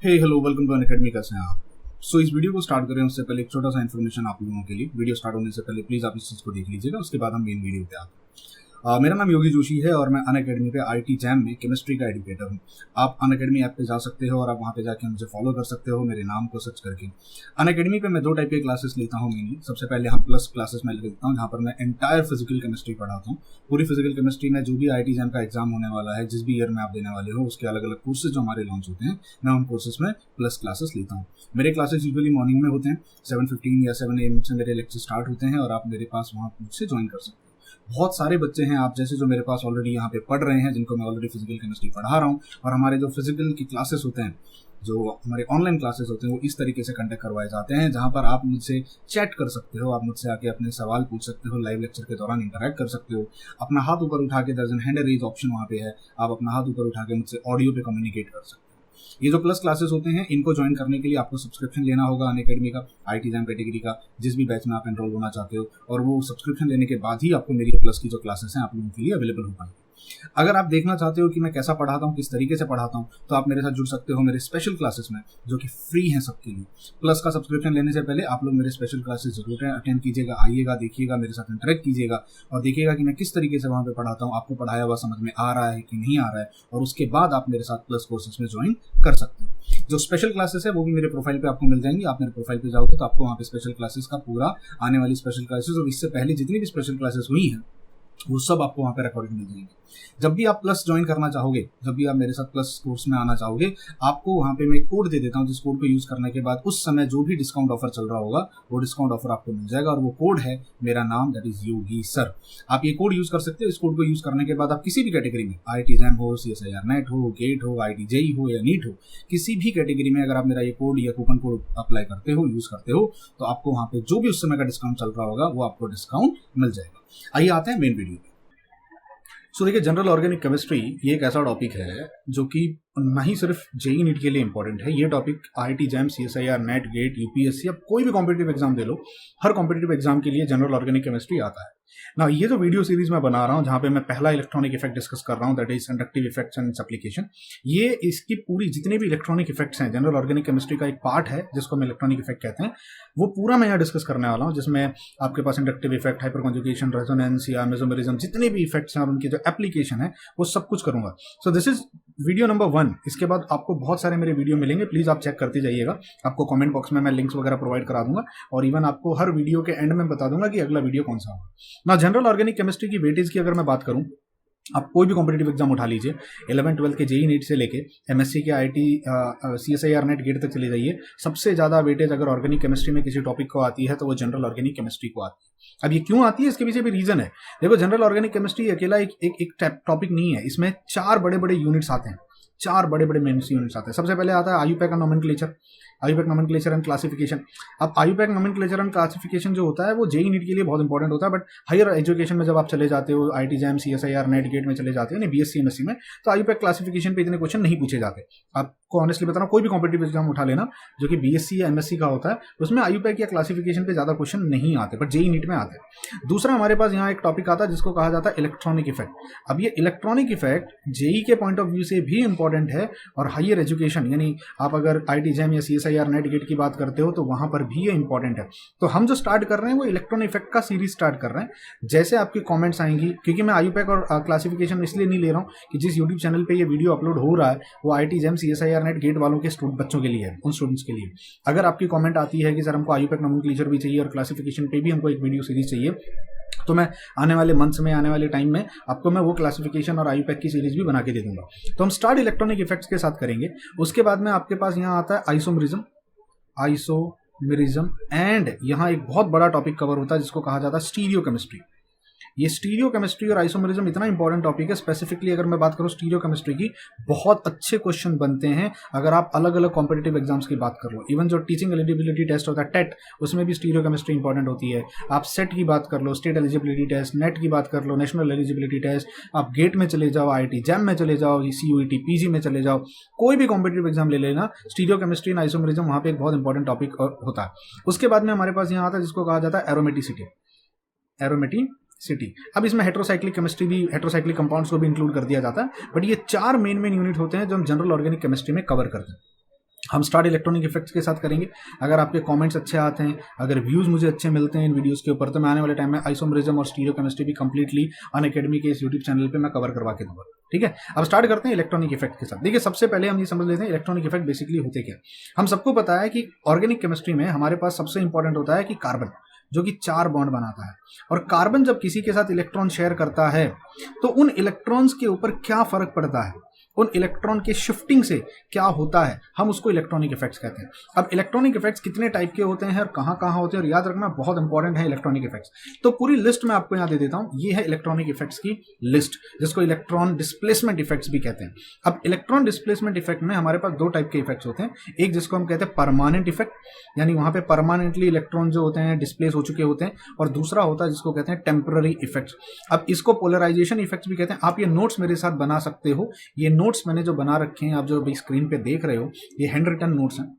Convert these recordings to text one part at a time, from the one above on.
Hey hello welcome to Unacademy. कैसे हैं आप? इस वीडियो को स्टार्ट करें उससे पहले एक छोटा सा इन्फॉर्मेशन आप लोगों के लिए। वीडियो स्टार्ट होने से पहले प्लीज़ आप इस चीज़ को देख लीजिएगा, उसके बाद हम मेन वीडियो पे आते हैं। मेरा नाम योगी जोशी है और मैं अनअकैडमी पे आईटी जैम में केमिस्ट्री का एजुकेटर हूँ। आप अनअकैडमी ऐप पे जा सकते हो और आप वहाँ पे जाके मुझे फॉलो कर सकते हो मेरे नाम को सर्च करके। अनअकैडमी पे मैं दो टाइप के क्लासेस लेता हूँ मेनली। सबसे पहले हम प्लस क्लासेस में लेता हूँ जहाँ पर मैं एंटायर फिजिकल केमिस्ट्री पढ़ाता हूँ। पूरी फिजिकल केमिस्ट्री में जो भी आईटी जैम का एग्जाम होने वाला है, जिस भी ईयर में आप देने वाले हो, उसके अलग अलग कोर्सेज जो हमारे लॉन्च होते हैं, मैं उन कोर्सेज में प्लस क्लासेस लेता हूँ। मेरे क्लासेस यूजुअली मॉर्निंग में होते हैं, 7:15 या 7 AM से मेरे लेक्चर स्टार्ट होते हैं और आप मेरे पास वहाँ मुझसे ज्वाइन कर सकते हो। बहुत सारे बच्चे हैं आप जैसे जो मेरे पास ऑलरेडी यहाँ पे पढ़ रहे हैं, जिनको मैं ऑलरेडी फिजिकल केमिस्ट्री पढ़ा रहा हूँ। और हमारे जो फिजिकल की क्लासेस होते हैं, जो हमारे ऑनलाइन क्लासेस होते हैं, वो इस तरीके से कंडक्ट करवाए जाते हैं जहाँ पर आप मुझसे चैट कर सकते हो, आप मुझसे आके अपने सवाल पूछ सकते हो, लाइव लेक्चर के दौरान इंटरेक्ट कर सकते हो। अपना हाथ ऊपर उठा के, दर्जन हैंड रेज ऑप्शन वहाँ पे है, आप अपना हाथ ऊपर उठा के मुझसे ऑडियो पे कम्युनिकेट कर सकते हो। ये जो प्लस क्लासेस होते हैं, इनको ज्वाइन करने के लिए आपको सब्सक्रिप्शन लेना होगा अनअकैडमी का, आईटी जैम कैटेगरी का, जिस भी बैच में आप एनरोल होना चाहते हो। और वो सब्सक्रिप्शन लेने के बाद ही आपको मेरी प्लस की जो क्लासेस हैं आप लोगों के लिए अवेलेबल हो पाएंगे। अगर आप देखना चाहते हो कि मैं कैसा पढ़ाता हूँ, किस तरीके से पढ़ाता हूँ, तो आप मेरे साथ जुड़ सकते हो मेरे स्पेशल क्लासेस में, जो कि फ्री हैं सबके लिए। प्लस का सब्सक्रिप्शन लेने से पहले आप लोग मेरे स्पेशल क्लासेस जरूर अटेंड कीजिएगा, आइएगा, देखिएगा, मेरे साथ इंटरेक्ट कीजिएगा और देखिएगा कि मैं किस तरीके से वहाँ पे पढ़ाता हूँ, आपको पढ़ाया हुआ समझ में आ रहा है कि नहीं आ रहा है। और उसके बाद आप मेरे साथ प्लस कोर्सेज में ज्वाइन कर सकते हो। जो स्पेशल क्लासेस है वो भी मेरे प्रोफाइल पे आपको मिल जाएंगी। आप मेरे प्रोफाइल पे जाओगे तो आपको वहाँ पे स्पेशल क्लासेस का पूरा आने वाली स्पेशल क्लासेस और इससे पहले जितनी भी स्पेशल क्लासेस हुई हैं वो सब आपको वहाँ पे रिकॉर्डिंग मिल जाएंगे। जब भी आप प्लस ज्वाइन करना चाहोगे, जब भी आप मेरे साथ प्लस कोर्स में आना चाहोगे, आपको वहाँ पे मैं कोड दे देता हूँ, जिस कोड को यूज करने के बाद उस समय जो भी डिस्काउंट ऑफर चल रहा होगा वो डिस्काउंट ऑफर आपको मिल जाएगा। और वो कोड है मेरा नाम, दैट इज योगी सर। आप ये कोड यूज कर सकते हो। इस कोड को यूज करने के बाद आप किसी भी कैटेगरी में, आईटी जैम हो, CSIR नेट हो, गेट हो, आईटी जेई हो या नीट हो, किसी भी कैटेगरी में अगर आप मेरा ये कोड या कूपन कोड अप्लाई करते हो, यूज करते हो, तो आपको वहाँ पे जो भी उस समय का डिस्काउंट चल रहा होगा वो आपको डिस्काउंट मिल जाएगा। आइए आते हैं मेन वीडियो पे। देखिए, जनरल ऑर्गेनिक केमिस्ट्री ये एक ऐसा टॉपिक है जो कि ना ही सिर्फ जेई नीट के लिए इंपॉर्टेंट है। ये topic IIT JAM, CSIR NET, GATE, UPSC, अब कोई भी कॉम्पिटिटिव एग्जाम दे लो, हर कॉम्पिटिटिव एग्जाम के लिए जनरल ऑर्गेनिक केमिस्ट्री आता है ना। ये जो वीडियो सीरीज मैं बना रहा हूँ, जहाँ पे मैं पहला इलेक्ट्रॉनिक इफेक्ट डिस्कस कर रहा हूँ, that is inductive effects and its application. ये इसकी पूरी जितने भी इलेक्ट्रॉनिक इफेक्ट्स हैं, जनरल ऑर्गेनिक केमिस्ट्री का एक पार्ट है जिसको हम इलेक्ट्रॉनिक इफेक्ट कहते हैं, वो पूरा मैं यहाँ डिस्कस करने वाला हूँ। जिसमें आपके पास inductive effect, hyper conjugation, resonance या मेसोमेरिज्म, जितने भी इफेक्ट्स हैं और उनकी जो एप्लीकेशन है, वो सब कुछ करूंगा। So this is video number 1। इसके बाद आपको बहुत सारे मेरे वीडियो मिलेंगे, प्लीज आप चेक करते जाइएगा। आपको कमेंट बॉक्स में मैं लिंक्स वगैरह प्रोवाइड करा दूंगा और इवन आपको हर वीडियो के एंड में बता दूंगा कि अगला वीडियो कौन सा होगा ना। जनरल ऑर्गेनिक केमिस्ट्री की वेटेज की अगर मैं बात करूं, आप कोई भी कॉम्पिटिटिव एग्जाम उठा लीजिए, 11-12 के जेई नीट से लेके एमएससी के आईटी, CSIR नेट, गेट तक चले जाइए, सबसे ज्यादा वेटेज अगर ऑर्गेनिक केमिस्ट्री में किसी टॉपिक को आती है तो वो जनरल ऑर्गेनिक केमिस्ट्री को आती है। अब ये क्यों आती है, इसके पीछे भी रीजन है। देखो, जनरल ऑर्गेनिक केमिस्ट्री अकेला एक टॉपिक नहीं है, इसमें 4 बड़े बड़े यूनिट्स आते हैं, 4 बड़े बड़े मेन यूनिट्स आते हैं। सबसे पहले आता है IUPAC and nomenclature, IUPAC nomenclature and classification. अब आयुपैक नोमेनक्लेचर एंड क्लासिफिकेशन जो होता है वो जेई नीट के लिए बहुत इंपॉर्टेंट होता है, बट हायर एजुकेशन में जब आप चले जाते हो, IIT JAM, CSIR NET, GATE में चले जाते हो, नहीं BSc MSc में, तो आयुपैक क्लासिफिकेशन पे इतने क्वेश्चन नहीं पूछे जाते। आपको ऑनेस्टली बता रहा हूँ, कोई भी कॉम्पिटिटिव एग्जाम उठा लेना जो कि BSc या MSc का होता है, उसमें आयुपैक या क्लासिफिकेशन पे ज्यादा क्वेश्चन नहीं आते, बट जेई नीट में आते हैं। दूसरा हमारे पास यहाँ एक टॉपिक आता है जिसको कहा जाता है इलेक्ट्रॉनिक इफेक्ट। अब ये इलेक्ट्रॉनिक इफेक्ट जेई के पॉइंट ऑफ व्यू से भी इंपॉर्टेंट है और हायर एजुकेशन, यानी आप अगर आईटी जैम या CSIR नेट, गेट की बात करते हो तो वहां पर भी ये इंपॉर्टेंट है। तो हम जो स्टार्ट कर रहे हैं वो इलेक्ट्रॉनिक इफेक्ट का सीरीज स्टार्ट कर रहे हैं। जैसे आपकी कमेंट्स आएंगी, क्योंकि मैं आयुपैक और क्लासिफिकेशन इसलिए नहीं ले रहा हूँ कि जिस यूट्यूब चैनल पे ये वीडियो अपलोड हो रहा है वो IIT JAM, CSIR NET, GATE वालों के बच्चों के लिए है, उन स्टूडेंट्स के लिए। अगर आपकी कमेंट आती है कि सर हमको आयुपैक नोमेनक्लेचर भी चाहिए और क्लासिफिकेशन पे भी हमको एक वीडियो सीरीज चाहिए, तो मैं आने वाले मंथ्स में, आने वाले टाइम में आपको मैं वो क्लासिफिकेशन और आयुपैक की सीरीज भी बना के दे दूंगा। तो हम स्टार्ट इलेक्ट्रॉनिक इफेक्ट्स के साथ करेंगे। उसके बाद में आपके पास यहाँ आता है आइसोमेरिज्म एंड यहाँ एक बहुत बड़ा टॉपिक कवर होता है जिसको कहा जाता है स्टीरियो केमिस्ट्री। ये स्टीरियो केमिस्ट्री और आइसोमेरिज्म इतना इंपॉर्टेंट टॉपिक है। स्पेसिफिकली अगर मैं बात करूं स्टीरियो केमिस्ट्री की, बहुत अच्छे क्वेश्चन बनते हैं अगर आप अलग अलग कॉम्पिटिटिव एग्जाम्स की बात कर लो। इवन जो टीचिंग एलिजिबिलिटी टेस्ट होता है टेट, उसमें भी स्टीरियो केमिस्ट्री इंपॉर्टेंट होती है। आप सेट की बात कर लो, स्टेट एलिजिबिलिटी टेस्ट, नेट की बात कर लो, नेशनल एलिजिबिलिटी टेस्ट, आप गेट में चले जाओ, आईटी जैम में चले जाओ, CUET PG में चले जाओ, कोई भी कॉम्पिटिटिव एग्जाम ले लेना, स्टीरियो केमिस्ट्री एंड आइसोमेरिज्म वहाँ पे एक बहुत इंपॉर्टेंट टॉपिक होता है। उसके बाद में हमारे पास यहाँ आता है जिसको कहा जाता है एरोमेटिसिटी। अब इसमें हेट्रोसाइक्लिक केमिस्ट्री भी, हेट्रोसाइक्लिक कंपाउंड्स को भी इंक्लूड कर दिया जाता है, बट ये 4 मेन यूनिट होते हैं जो हम जनरल ऑर्गेनिक केमिस्ट्री में कवर करते हैं। हम स्टार्ट इलेक्ट्रॉनिक इफेक्ट्स के साथ करेंगे। अगर आपके कमेंट्स अच्छे आते हैं, अगर व्यूज़ मुझे अच्छे मिलते हैं इन वीडियोस के ऊपर, तो मैं आने वाले टाइम में आइसोमेरिज्म और स्टीरियोकेमिस्ट्री भी कंप्लीटली अनअकैडमी के इस यूट्यूब चैनल पे मैं कवर करवा के दूंगा। ठीक है, अब स्टार्ट करते हैं इलेक्ट्रॉनिक इफेक्ट के साथ। देखिए, सबसे पहले हम ये समझ लेते हैं इलेक्ट्रॉनिक इफेक्ट बेसिकली होते क्या। हम सबको पता है कि ऑर्गेनिक केमिस्ट्री में हमारे पास सबसे इंपॉर्टेंट होता है कि कार्बन, जो कि 4 बॉन्ड बनाता है। और कार्बन जब किसी के साथ इलेक्ट्रॉन शेयर करता है तो उन इलेक्ट्रॉन्स के ऊपर क्या फर्क पड़ता है, उन इलेक्ट्रॉन के शिफ्टिंग से क्या होता है, हम उसको इलेक्ट्रॉनिक इफेक्ट्स कहते हैं। अब इलेक्ट्रॉनिक इफेक्ट्स कितने टाइप के होते हैं और कहाँ कहाँ होते हैं, और याद रखना बहुत इंपॉर्टेंट है इलेक्ट्रॉनिक इफेक्ट्स। तो पूरी लिस्ट मैं आपको यहाँ दे देता हूँ। ये है इलेक्ट्रॉनिक इफेक्ट्स की लिस्ट, जिसको इलेक्ट्रॉन डिस्प्लेसमेंट इफेक्ट्स भी कहते हैं। अब इलेक्ट्रॉन डिस्प्लेसमेंट इफेक्ट में हमारे पास 2 टाइप के इफेक्ट्स होते हैं। एक जिसको हम कहते हैं परमानेंट इफेक्ट, यानी वहां पे परमानेंटली इलेक्ट्रॉन जो होते हैं डिस्प्लेस हो चुके होते हैं, और दूसरा होता है जिसको कहते हैं टेम्पररी इफेक्ट्स। अब इसको पोलराइजेशन इफेक्ट्स भी कहते हैं। आप ये नोट्स मेरे साथ बना सकते हो। ये नोट्स मैंने जो बना रखे हैं, आप जो अभी स्क्रीन पे देख रहे हो, ये हैंड रिटन नोट्स हैं।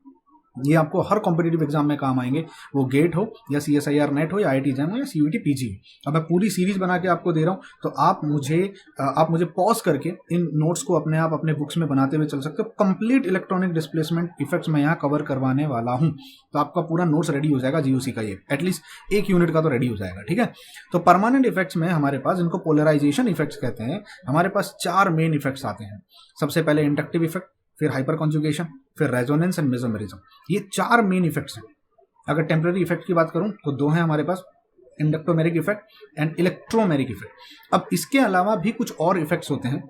ये आपको हर कॉम्पिटिटिव एग्जाम में काम आएंगे, वो गेट हो या CSIR नेट हो या IIT एग्जाम हो या CUET PG हो। अब मैं पूरी सीरीज बना के आपको दे रहा हूँ, तो आप मुझे पॉज करके इन नोट्स को अपने आप अपने बुक्स में बनाते हुए चल सकते हो। कंप्लीट इलेक्ट्रॉनिक डिस्प्लेसमेंट इफेक्ट्स मैं यहाँ कवर करवाने वाला हूँ, तो आपका पूरा नोट्स रेडी हो जाएगा। GOC का ये एटलीस्ट 1 यूनिट का तो रेडी हो जाएगा। ठीक है, तो परमानेंट इफेक्ट्स में हमारे पास, इनको पोलराइजेशन इफेक्ट्स कहते हैं, हमारे पास 4 मेन इफेक्ट्स आते हैं। सबसे पहले इंडक्टिव इफेक्ट, फिर हाइपर कॉन्जुगेशन, फिर रेजोनेंस एंड मेसोमेरिज्म। ये 4 मेन इफेक्ट्स हैं। अगर टेम्पररी इफेक्ट की बात करूं तो 2 हैं हमारे पास, inductomeric effect and electromeric effect. अब इसके अलावा भी कुछ और इफेक्ट्स होते हैं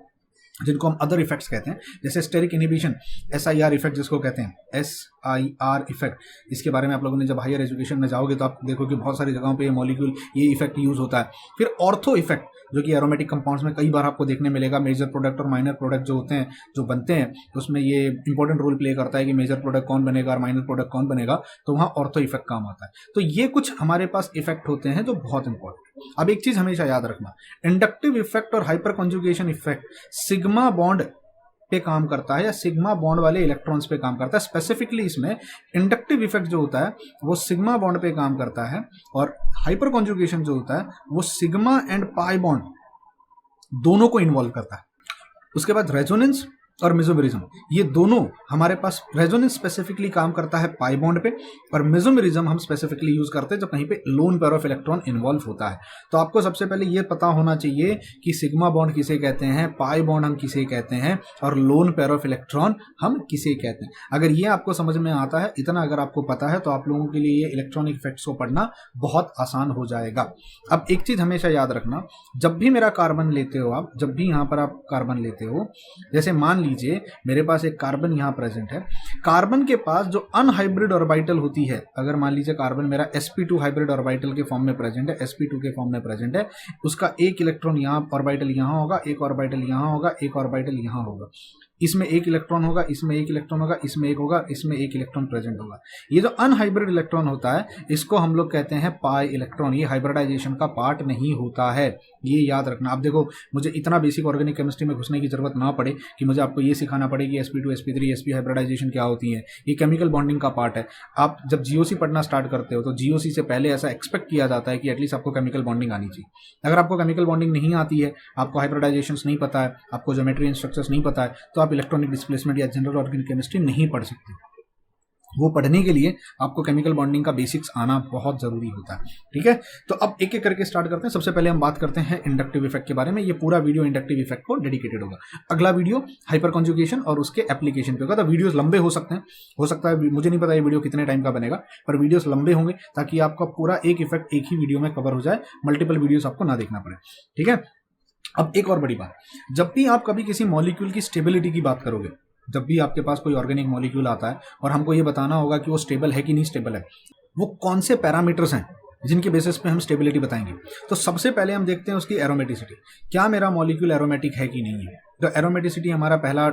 जिनको हम अदर इफेक्ट्स कहते हैं, जैसे स्टेरिक इनहिबिशन, SIR इफेक्ट जिसको कहते हैं, SIR इफेक्ट। इसके बारे में आप लोगों ने जब हायर एजुकेशन में जाओगे तो आप देखोगे बहुत सारी जगहों पे ये मॉलिक्यूल, ये इफेक्ट यूज होता है। फिर ऑर्थो इफेक्ट, जो कि एरोमेटिक कंपाउंड्स में कई बार आपको देखने मिलेगा। मेजर प्रोडक्ट और माइनर प्रोडक्ट जो होते हैं, जो बनते हैं, उसमें ये इंपॉर्टेंट रोल प्ले करता है कि मेजर प्रोडक्ट कौन बनेगा और माइनर प्रोडक्ट कौन बनेगा, तो वहाँ ऑर्थो इफेक्ट काम आता है। तो ये कुछ हमारे पास इफेक्ट होते हैं जो बहुत इंपॉर्टेंट। अब एक चीज हमेशा याद रखना, इंडक्टिव इफेक्ट और hyper conjugation effect sigma bond पे काम करता है या सिग्मा बॉन्ड वाले इलेक्ट्रॉन्स पे काम करता है। स्पेसिफिकली इसमें इंडक्टिव इफेक्ट जो होता है वो सिग्मा बॉन्ड पे काम करता है, और हाइपर कॉन्जुगेशन जो होता है वो सिग्मा एंड पाई बॉन्ड दोनों को इन्वॉल्व करता है। उसके बाद रेजोनेंस और मेसोमेरिज्म, ये दोनों हमारे पास, रेजोनेंस स्पेसिफिकली काम करता है पाई बॉन्ड पे, और मेसोमेरिज्म हम स्पेसिफिकली यूज करते हैं जब कहीं पे lone pair of electron involve होता है। तो आपको सबसे पहले ये पता होना चाहिए कि सिग्मा बॉन्ड किसे कहते हैं, पाई बॉन्ड हम किसे कहते हैं, और लोन पेयर ऑफ इलेक्ट्रॉन हम किसे कहते हैं। अगर ये आपको समझ में आता है, इतना अगर आपको पता है, तो आप लोगों के लिए ये इलेक्ट्रॉनिक इफेक्ट्स को पढ़ना बहुत आसान हो जाएगा। अब एक चीज हमेशा याद रखना, जब भी मेरा कार्बन लेते हो आप, जब भी यहाँ पर आप कार्बन लेते हो, जैसे मान लीजिए मेरे पास एक कार्बन यहां प्रेजेंट है, कार्बन के पास जो अनहाइब्रिड ऑर्बिटल होती है, अगर मान लीजिए कार्बन मेरा sp2 हाइब्रिड ऑर्बिटल के फॉर्म में प्रेजेंट है, sp2 के फॉर्म में प्रेजेंट है, उसका एक इलेक्ट्रॉन यहां ऑर्बिटल यहां होगा, एक ऑर्बिटल यहां होगा, एक ऑर्बिटल यहां होगा, इसमें एक इलेक्ट्रॉन होगा, इसमें एक इलेक्ट्रॉन होगा, इसमें एक होगा, इसमें एक इलेक्ट्रॉन प्रेजेंट होगा। ये जो अनहाइब्रिड इलेक्ट्रॉन होता है इसको हम लोग कहते हैं पाई इलेक्ट्रॉन। ये हाइब्रिडाइजेशन का पार्ट नहीं होता है, ये याद रखना। आप देखो, मुझे इतना बेसिक ऑर्गेनिक केमिस्ट्री में घुसने की जरूरत ना पड़े कि मुझे आपको ये सिखाना पड़े कि sp2 sp3 sp हाइब्रिडाइजेशन क्या होती है। ये केमिकल बॉन्डिंग का पार्ट है। आप जब GOC पढ़ना स्टार्ट करते हो तो GOC से पहले ऐसा एक्सपेक्ट किया जाता है कि एटलीस्ट आपको केमिकल बॉन्डिंग आनी चाहिए। अगर आपको केमिकल बॉन्डिंग नहीं आती है, आपको हाइब्रिडाइजेशन नहीं पता है, आपको ज्योमेट्री एंड स्ट्रक्चर्स नहीं पता है, तो आप इलेक्ट्रॉनिक डिस्प्लेसमेंट या जनरल ऑर्गेनिक केमिस्ट्री नहीं पढ़ सकते। वो पढ़ने के लिए आपको केमिकल बॉन्डिंग का बेसिक्स आना बहुत जरूरी होता है। ठीक है, तो अब एक एक करके स्टार्ट करते हैं। सबसे पहले हम बात करते हैं इंडक्टिव इफेक्ट के बारे में। ये पूरा वीडियो इंडक्टिव इफेक्ट को डेडिकेटेड होगा। अगला वीडियो हाइपर कॉन्जुगेशन और उसके एप्लीकेशन पे होगा। तो वीडियोस लंबे हो सकते हैं, हो सकता है, मुझे नहीं पता ये वीडियो कितने टाइम का बनेगा, पर वीडियोस लंबे होंगे ताकि आपका पूरा एक इफेक्ट एक ही वीडियो में कवर हो जाए, मल्टीपल वीडियोस आपको ना देखना पड़े। ठीक है, अब एक और बड़ी बात, जब भी आप कभी किसी मॉलिक्यूल की स्टेबिलिटी की बात करोगे, जब भी आपके पास कोई ऑर्गेनिक मॉलिक्यूल आता है और हमको ये बताना होगा कि वो स्टेबल है कि नहीं स्टेबल है, वो कौन से पैरामीटर्स हैं जिनके बेसिस पे हम स्टेबिलिटी बताएंगे। तो सबसे पहले हम देखते हैं उसकी एरोमेटिसिटी, क्या मेरा मॉलिक्यूल एरोमेटिक है कि नहीं है। तो एरोमेटिसिटी हमारा पहला,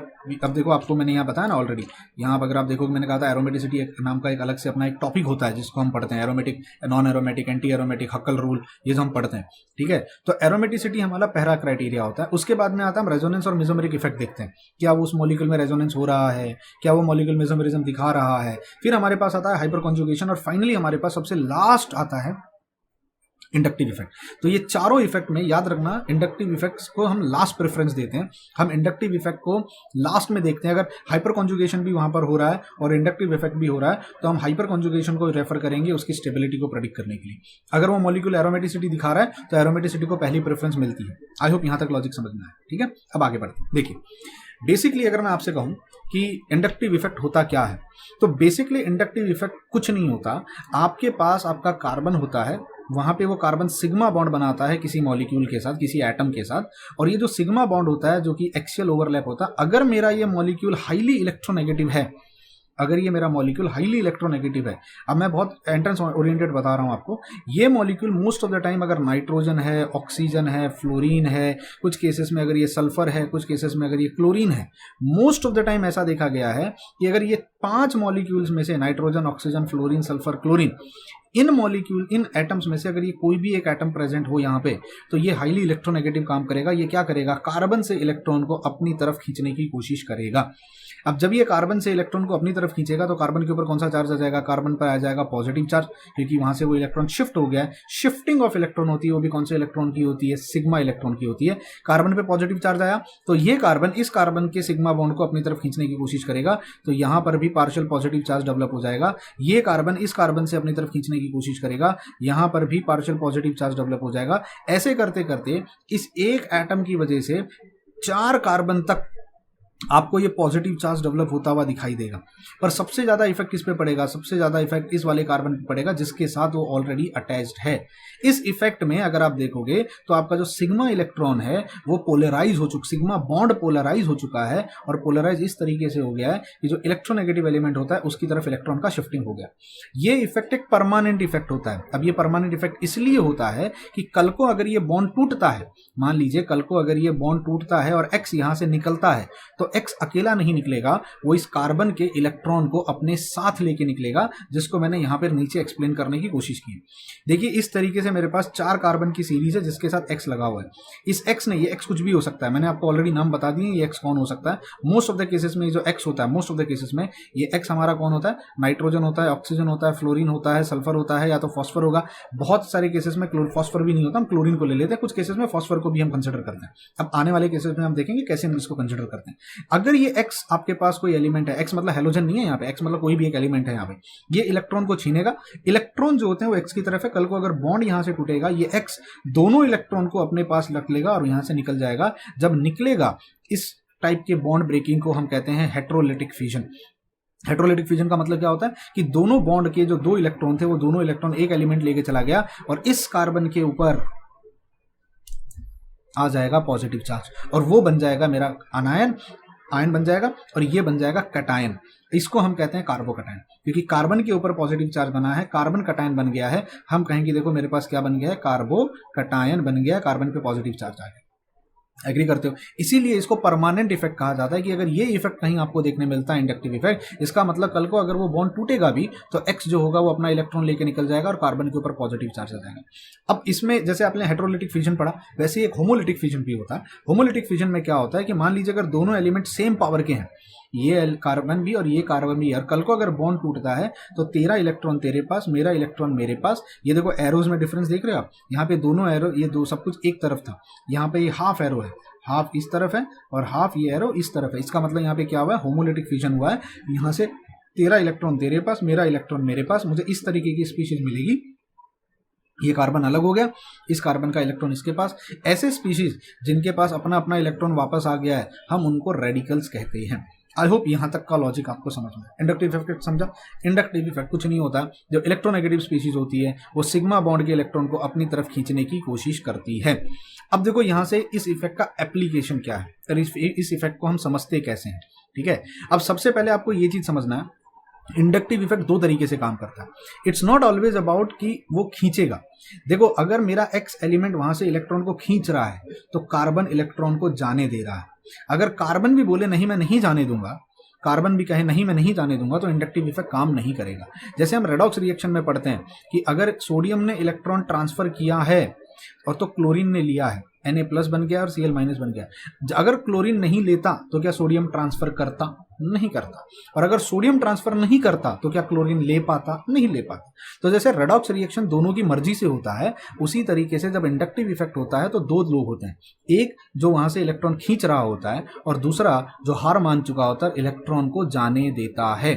अब देखो आपको मैंने यहाँ बताया ना ऑलरेडी, यहाँ अगर आप देखोगे मैंने कहा था एरोमेटिसिटी नाम का एक अलग से अपना एक टॉपिक होता है जिसको हम पढ़ते हैं, aromatic, non aromatic, anti aromatic, Huckel rule, ये जो हम पढ़ते हैं। ठीक है, तो एरोमेटिसिटी हमारा पहला क्राइटेरिया होता है। उसके बाद में आता है हम रेजोनेंस और मेसोमेरिक इफेक्ट देखते हैं, क्या वो उस मॉलिक्यूल में रेजोनेंस हो रहा है, क्या वो मॉलिक्यूल मेसोमेरिज्म दिखा रहा है। फिर हमारे पास आता है हाइपर कॉन्जुगेशन, और फाइनली हमारे पास सबसे लास्ट आता है इंडक्टिव इफेक्ट। तो ये चारों इफेक्ट में याद रखना, इंडक्टिव इफेक्ट्स को हम लास्ट प्रेफरेंस देते हैं। हम इंडक्टिव इफेक्ट को लास्ट में देखते हैं। अगर हाइपर कॉन्जुगेशन भी वहां पर हो रहा है और इंडक्टिव इफेक्ट भी हो रहा है तो हम हाइपर कॉन्जुगेशन को रेफर करेंगे उसकी स्टेबिलिटी को प्रेडिक्ट करने के लिए। अगर वो मॉलिक्यूल एरोमेटिसिटी दिखा रहा है तो एरोमेटिसिटी को पहली प्रेफरेंस मिलती है। आई होप यहां तक लॉजिक समझ में आया। ठीक है, अब आगे बढ़ते हैं। देखिए बेसिकली अगर मैं आपसे कहूं कि इंडक्टिव इफेक्ट होता क्या है, तो बेसिकली इंडक्टिव इफेक्ट कुछ नहीं होता। आपके पास आपका कार्बन होता है, वहां पे वो कार्बन सिग्मा बॉन्ड बनाता है किसी मॉलिक्यूल के साथ, किसी एटम के साथ, और ये जो सिग्मा बॉन्ड होता है जो कि एक्सियल ओवरलैप होता है, अगर मेरा ये मॉलिक्यूल हाईली इलेक्ट्रोनेगेटिव है, अगर ये मेरा मॉलिक्यूल हाईली इलेक्ट्रोनेगेटिव है, अब मैं बहुत एंट्रेंस ओरिएंटेड बता रहा हूं आपको, ये molecule most of the time अगर नाइट्रोजन है, ऑक्सीजन है, फ्लोरीन है, कुछ केसेस में अगर ये सल्फर है, कुछ केसेस में अगर ये क्लोरीन है, मोस्ट ऑफ द टाइम ऐसा देखा गया है कि अगर ये 5 मॉलिक्यूल्स में से nitrogen, oxygen, fluorine, sulphur, chlorine, इन मॉलिक्यूल, इन एटम्स में से अगर ये कोई भी एक एटम प्रेजेंट हो यहाँ पे, तो ये हाईली इलेक्ट्रोनेगेटिव काम करेगा। ये क्या करेगा, कार्बन से इलेक्ट्रॉन को अपनी तरफ खींचने की कोशिश करेगा। अब जब ये कार्बन से इलेक्ट्रॉन को अपनी तरफ खींचेगा तो कार्बन के ऊपर कौन सा चार्ज आ जाएगा, कार्बन पर आ जाएगा पॉजिटिव चार्ज, क्योंकि वहां से वो इलेक्ट्रॉन शिफ्ट हो गया है। शिफ्टिंग ऑफ इलेक्ट्रॉन होती है, वो भी कौन से इलेक्ट्रॉन की होती है, सिग्मा इलेक्ट्रॉन की होती है। कार्बन पे पॉजिटिव चार्ज आया तो ये कार्बन इस कार्बन के सिग्मा बॉन्ड को अपनी तरफ खींचने की कोशिश करेगा, तो यहां पर भी पार्शियल पॉजिटिव चार्ज डेवलप हो जाएगा। ये कार्बन इस कार्बन से अपनी तरफ खींचने की कोशिश करेगा, यहां पर भी पार्शियल पॉजिटिव चार्ज डेवलप हो जाएगा। ऐसे करते करते इस एक एटम की वजह से 4 कार्बन तक आपको ये पॉजिटिव चार्ज डेवलप होता हुआ दिखाई देगा। पर सबसे ज्यादा इफेक्ट किस पे पड़ेगा, सबसे ज्यादा इफेक्ट इस वाले कार्बन पे पड़ेगा जिसके साथ वो ऑलरेडी अटैच्ड है। इस इफेक्ट में अगर आप देखोगे तो आपका जो सिग्मा इलेक्ट्रॉन है वो पोलराइज हो चुका, सिग्मा बॉन्ड पोलराइज हो चुका है, और पोलराइज इस तरीके से हो गया है कि जो इलेक्ट्रोनेगेटिव एलिमेंट होता है उसकी तरफ इलेक्ट्रॉन का शिफ्टिंग हो गया। ये इफेक्ट एक परमानेंट इफेक्ट होता है। अब ये परमानेंट इफेक्ट इसलिए होता है कि कल को अगर ये बॉन्ड टूटता है, मान लीजिए कल को अगर ये बॉन्ड टूटता है और एक्स यहां से निकलता है, तो एक्स अकेला नहीं निकलेगा, वो इस कार्बन के इलेक्ट्रॉन को अपने साथ लेके निकलेगा, जिसको मैंने यहां पर नीचे एक्सप्लेन करने की कोशिश की। देखिए इस तरीके से मेरे पास 4 कार्बन की सीरीज है जिसके साथ एक्स लगा हुआ है। इस एक्स ने, ये एक्स कुछ भी हो सकता है, मैंने आपको ऑलरेडी नाम बता दिए ये एक्स कौन हो सकता है। मोस्ट ऑफ द केसेस में जो एक्स होता है, मोस्ट ऑफ द केसेस में ये एक्स हमारा कौन होता है, नाइट्रोजन होता है, ऑक्सीजन होता है, फ्लोरीन होता है, सल्फर होता है, या तो फॉस्फर होगा। बहुत सारे केसेस में फॉस्फर भी नहीं होता, हम क्लोरीन को ले लेते हैं। कुछ केसेस में फॉस्फर को भी हम कंसिडर करते हैं। अब आने वाले केसेस में हम देखेंगे कैसे हम इसको कंसिडर करते हैं। अगर ये एक्स आपके पास कोई एलिमेंट है, एक्स मतलब हेलोजन नहीं है यहाँ पे, एक्स मतलब कोई भी एक एलिमेंट है यहाँ पे, ये इलेक्ट्रॉन को छीनेगा। इलेक्ट्रॉन जो होते हैं वो एक्स की तरफ है, कल को अगर बॉन्ड यहां से टूटेगा, ये एक्स दोनों इलेक्ट्रॉन को अपने पास रख लेगा और यहां से निकल जाएगा। जब निकलेगा, इस टाइप के बॉन्ड ब्रेकिंग को हम कहते हैं हेटेरोलिटिक फ्यूजन। हेटेरोलिटिक फ्यूजन का मतलब क्या होता है कि दोनों बॉन्ड के जो 2 इलेक्ट्रॉन थे वो दोनों इलेक्ट्रॉन एक एलिमेंट लेके चला गया और इस कार्बन के ऊपर आ जाएगा पॉजिटिव चार्ज, और वो बन जाएगा मेरा अनायन, आयन बन जाएगा, और ये बन जाएगा कटायन। इसको हम कहते हैं कार्बोकटायन, क्योंकि कार्बन के ऊपर पॉजिटिव चार्ज बना है, कार्बन कटायन बन गया है। हम कहेंगे देखो मेरे पास क्या बन गया है, कार्बोकटायन बन गया, कार्बन पे पॉजिटिव चार्ज आ गया। एग्री करते हो? इसीलिए इसको परमानेंट इफेक्ट कहा जाता है कि अगर ये इफेक्ट कहीं आपको देखने मिलता है, इंडक्टिव इफेक्ट, इसका मतलब कल को अगर वो बॉन्ड टूटेगा भी तो एक्स जो होगा वो अपना इलेक्ट्रॉन लेके निकल जाएगा और कार्बन के ऊपर पॉजिटिव चार्ज आ जाएगा। अब इसमें जैसे आपने हेटेरोलिटिक फ्यूजन पढ़ा, वैसे ही एक होमोलिटिक फ्यूजन भी होता है। होमोलिटिक फ्यूजन में क्या होता है कि मान लीजिए अगर दोनों एलिमेंट सेम पावर के हैं, ये कार्बन भी और ये कार्बन भी, और कल को अगर बॉन्ड टूटता है तो तेरा इलेक्ट्रॉन तेरे पास, मेरा इलेक्ट्रॉन मेरे पास। ये देखो एरोज में डिफरेंस देख रहे हो आप, यहाँ पे दोनों एरो, ये दो सब कुछ एक तरफ था, यहाँ पे ये हाफ एरो है, हाफ इस तरफ है और हाफ ये एरो इस तरफ है। इसका मतलब यहाँ पे क्या हुआ है, होमोलिटिक फ्यूजन हुआ है। यहाँ से तेरा इलेक्ट्रॉन तेरे पास, मेरा इलेक्ट्रॉन मेरे पास, मुझे इस तरीके की स्पीशीज मिलेगी। ये कार्बन अलग हो गया, इस कार्बन का इलेक्ट्रॉन इसके पास। ऐसे स्पीशीज जिनके पास अपना अपना इलेक्ट्रॉन वापस आ गया है, हम उनको रेडिकल्स कहते हैं। आई होप यहां तक का लॉजिक आपको समझ में। इंडक्टिव इफेक्ट समझा? इंडक्टिव इफेक्ट कुछ नहीं होता, जो इलेक्ट्रोनेगेटिव स्पीशीज होती है वो सिग्मा बॉन्ड के इलेक्ट्रॉन को अपनी तरफ खींचने की कोशिश करती है। अब देखो यहां से इस इफेक्ट का एप्लीकेशन क्या है, और इस इफेक्ट को हम समझते कैसे हैं। ठीक है, अब सबसे पहले आपको ये चीज समझना है, इंडक्टिव इफेक्ट 2 तरीके से काम करता है। इट्स नॉट ऑलवेज अबाउट कि वो खींचेगा। देखो अगर मेरा एक्स एलिमेंट वहां से इलेक्ट्रॉन को खींच रहा है तो कार्बन इलेक्ट्रॉन को जाने दे रहा है। अगर कार्बन भी बोले नहीं मैं नहीं जाने दूंगा, कार्बन भी कहे नहीं मैं नहीं जाने दूंगा, तो इंडक्टिव इफेक्ट काम नहीं करेगा। जैसे हम रेडॉक्स रिएक्शन में पढ़ते हैं कि अगर सोडियम ने इलेक्ट्रॉन ट्रांसफर किया है और तो क्लोरीन ने लिया है, Na+ बन गया और Cl- बन गया। अगर क्लोरीन नहीं लेता तो क्या सोडियम ट्रांसफर करता? नहीं करता। और अगर सोडियम ट्रांसफर नहीं करता तो क्या क्लोरीन ले पाता? नहीं ले पाता। तो जैसे रेडॉक्स रिएक्शन दोनों की मर्जी से होता है, उसी तरीके से जब इंडक्टिव इफेक्ट होता है तो दो लोग होते हैं, एक जो वहां से इलेक्ट्रॉन खींच रहा होता है और दूसरा जो हार मान चुका होता है इलेक्ट्रॉन को जाने देता है।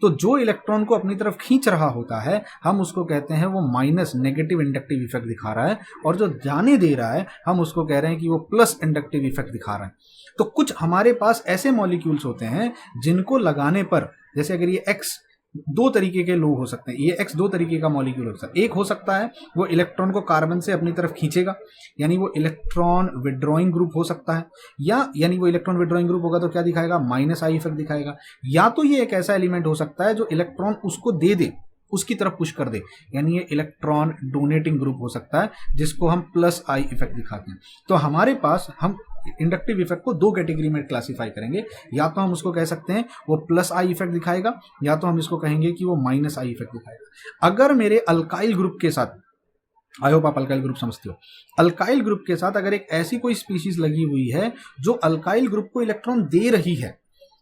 तो जो इलेक्ट्रॉन को अपनी तरफ खींच रहा होता है हम उसको कहते हैं वो माइनस नेगेटिव इंडक्टिव इफेक्ट दिखा रहा है, और जो जाने दे रहा है हम उसको कह रहे हैं कि वो प्लस इंडक्टिव इफेक्ट दिखा रहा है। तो कुछ हमारे पास ऐसे मॉलिक्यूल्स होते हैं जिनको लगाने पर, जैसे अगर ये एक्स दो तरीके के लोग हो सकते हैं, ये एक्स दो तरीके का मॉलिक्यूल हो सकता है। एक हो सकता है वो इलेक्ट्रॉन को कार्बन से अपनी तरफ खींचेगा, यानी वो इलेक्ट्रॉन विड्रॉइंग ग्रुप हो सकता है, या यानी वो इलेक्ट्रॉन विड्रॉइंग ग्रुप होगा तो क्या दिखाएगा? -I इफेक्ट दिखाएगा। या तो ये एक ऐसा एलिमेंट हो सकता है जो इलेक्ट्रॉन उसको दे दे, उसकी तरफ पुश कर दे, यानी ये इलेक्ट्रॉन डोनेटिंग ग्रुप हो सकता है जिसको हम +I इफेक्ट दिखाते हैं। तो हमारे पास हम इंडक्टिव इफेक्ट को दो कैटेगरी में क्लासिफाई करेंगे, या तो हम उसको कह सकते हैं वो +I इफेक्ट दिखाएगा, या तो हम इसको कहेंगे कि वो -I इफेक्ट दिखाएगा। अगर मेरे अल्काइल ग्रुप के साथ, आई होप आप अल्काइल ग्रुप समझते हो, अल्काइल ग्रुप के साथ अगर एक ऐसी कोई स्पीशीज लगी हुई है जो अल्काइल ग्रुप को इलेक्ट्रॉन दे रही है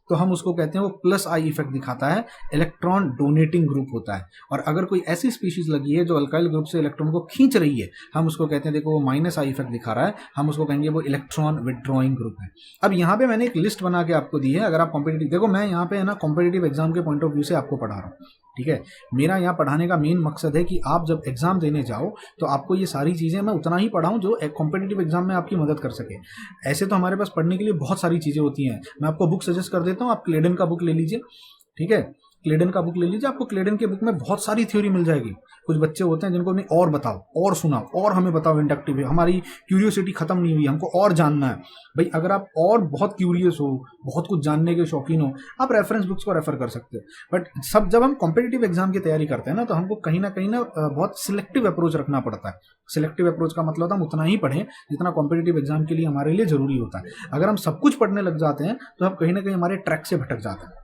तो हम उसको कहते हैं वो +I इफेक्ट दिखाता है, इलेक्ट्रॉन डोनेटिंग ग्रुप होता है। और अगर कोई ऐसी स्पीशीज लगी है जो अल्काइल ग्रुप से इलेक्ट्रॉन को खींच रही है हम उसको कहते हैं, देखो वो -I इफेक्ट दिखा रहा है, हम उसको कहेंगे वो इलेक्ट्रॉन विड्रॉइंग ग्रुप है। अब यहाँ पे मैंने एक लिस्ट बना के आपको दी है, अगर आप कॉम्पिटिटिव, देखो मैं यहाँ पे है ना कॉम्पिटिटिव एग्जाम के पॉइंट ऑफ व्यू से आपको पढ़ा रहा हूँ, ठीक है। मेरा यहाँ पढ़ाने का मेन मकसद है कि आप जब एग्जाम देने जाओ तो आपको ये सारी चीज़ें मैं उतना ही पढ़ाऊँ जो एक कॉम्पिटिटिव एग्जाम में आपकी मदद कर सके। ऐसे तो हमारे पास पढ़ने के लिए बहुत सारी चीज़ें होती हैं, मैं आपको बुक सजेस्ट कर देता हूँ, आप क्लेडन का बुक ले लीजिए, ठीक है, क्लेडन का बुक ले लीजिए, आपको क्लेडन के बुक में बहुत सारी थ्योरी मिल जाएगी। कुछ बच्चे होते हैं जिनको नहीं और बताओ और सुनाओ और हमें बताओ इंडक्टिव है, हमारी क्यूरियोसिटी खत्म नहीं हुई, हमको और जानना है। भाई अगर आप और बहुत क्यूरियस हो, बहुत कुछ जानने के शौकीन हो, आप रेफरेंस बुक्स को रेफर कर सकते हो। बट सब जब हम कॉम्पिटिटिव एग्जाम की तैयारी करते हैं ना तो हमको कहीं ना बहुत सिलेक्टिव अप्रोच रखना पड़ता है। सिलेक्टिव अप्रोच का मतलब हम उतना ही पढ़ें जितना कॉम्पिटिटिव एग्जाम के लिए हमारे लिए जरूरी होता है। अगर हम सब कुछ पढ़ने लग जाते हैं तो हम कहीं ना कहीं हमारे ट्रैक से भटक जाते हैं,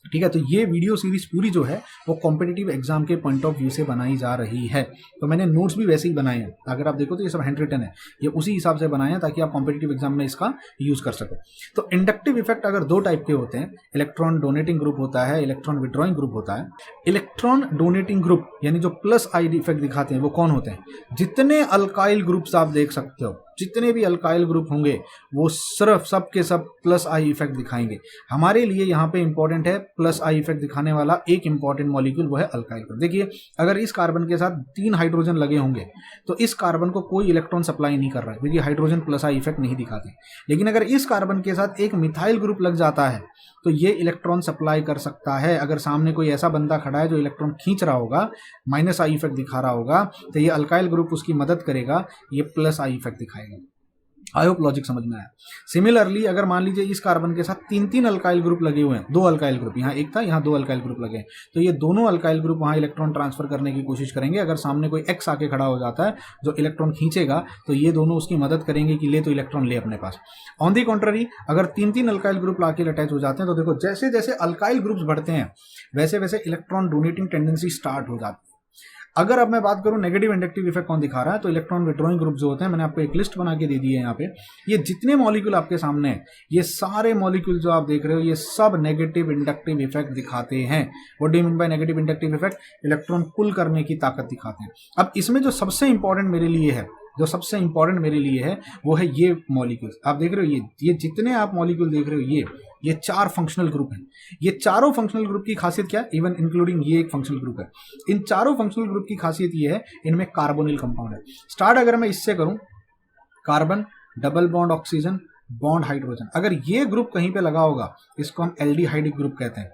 ठीक है। तो ये वीडियो सीरीज पूरी जो है वो कॉम्पिटिटिव एग्जाम के पॉइंट ऑफ व्यू से बनाई जा रही है। तो मैंने नोट्स भी वैसे ही बनाए हैं, अगर आप देखो तो ये सब हैंड रिटन है, ये उसी हिसाब से बनाए हैं ताकि आप कॉम्पिटिटिव एग्जाम में इसका यूज कर सको। तो इंडक्टिव इफेक्ट अगर दो टाइप के होते हैं, इलेक्ट्रॉन डोनेटिंग ग्रुप होता है, इलेक्ट्रॉन विड्रॉइंग ग्रुप होता है। इलेक्ट्रॉन डोनेटिंग ग्रुप यानी जो +I इफेक्ट दिखाते हैं वो कौन होते हैं? जितने अल्काइल ग्रुप्स आप देख सकते हो, जितने भी अल्काइल ग्रुप होंगे वो सिर्फ सब के सब +I इफेक्ट दिखाएंगे। हमारे लिए यहाँ पे इंपॉर्टेंट है +I इफेक्ट दिखाने वाला एक इंपॉर्टेंट मॉलिक्यूल, वो है अल्काइल ग्रुप। देखिए अगर इस कार्बन के साथ 3 हाइड्रोजन लगे होंगे तो इस कार्बन को कोई इलेक्ट्रॉन सप्लाई नहीं कर रहा है, क्योंकि हाइड्रोजन +I इफेक्ट नहीं दिखाते। लेकिन अगर इस कार्बन के साथ एक मिथाइल ग्रुप लग जाता है तो ये इलेक्ट्रॉन सप्लाई कर सकता है। अगर सामने कोई ऐसा बंदा खड़ा है जो इलेक्ट्रॉन खींच रहा होगा, -I इफेक्ट दिखा रहा होगा, तो ये अल्काइल ग्रुप उसकी मदद करेगा, ये +I इफेक्ट दिखाएगा। आई होप लॉजिक समझ में आया। सिमिलरली अगर मान लीजिए इस कार्बन के साथ 3 अल्काइल ग्रुप लगे हुए हैं, 2 अल्काइल ग्रुप, यहाँ एक था यहाँ 2 अल्काइल ग्रुप लगे हैं, तो ये दोनों अल्काइल ग्रुप वहाँ इलेक्ट्रॉन ट्रांसफर करने की कोशिश करेंगे। अगर सामने कोई एक्स आके खड़ा हो जाता है जो इलेक्ट्रॉन खींचेगा तो ये दोनों उसकी मदद करेंगे कि ले तो इलेक्ट्रॉन ले अपने पास। ऑन दी कॉन्ट्ररी अगर 3 अल्काइल ग्रुप लाके अटैच हो जाते हैं तो देखो जैसे जैसे अल्काइल ग्रुप्स बढ़ते हैं वैसे वैसे इलेक्ट्रॉन डोनेटिंग टेंडेंसी स्टार्ट हो जाती है। अगर अब मैं बात करूं नेगेटिव इंडक्टिव इफेक्ट कौन दिखा रहा है, तो इलेक्ट्रॉन विड्रॉइंग ग्रुप जो होते हैं, मैंने आपको एक लिस्ट बना के दे दी है यहाँ पे। ये जितने मॉलिक्यूल आपके सामने हैं, ये सारे मॉलिक्यूल जो आप देख रहे हो, ये सब नेगेटिव इंडक्टिव इफेक्ट दिखाते हैं। What do you mean by negative inductive effect? Electron pull करने की ताकत दिखाते हैं। अब इसमें जो सबसे इंपॉर्टेंट मेरे लिए है, वो है ये मॉलिक्यूल आप देख रहे हो, ये जितने आप मॉलिक्यूल देख रहे हो, ये 4 फंक्शनल ग्रुप हैं। ये चारों फंक्शनल ग्रुप की खासियत क्या है? इवन इंक्लूडिंग ये एक फंक्शनल ग्रुप है। इन चारों फंक्शनल ग्रुप की खासियत ये है, इनमें कार्बोनिल कंपाउंड है। स्टार्ट अगर मैं इससे करूं, carbon, double bond oxygen, bond hydrogen, अगर ये ग्रुप कहीं पे लगा होगा इसको हम एल्डिहाइडिक ग्रुप कहते हैं,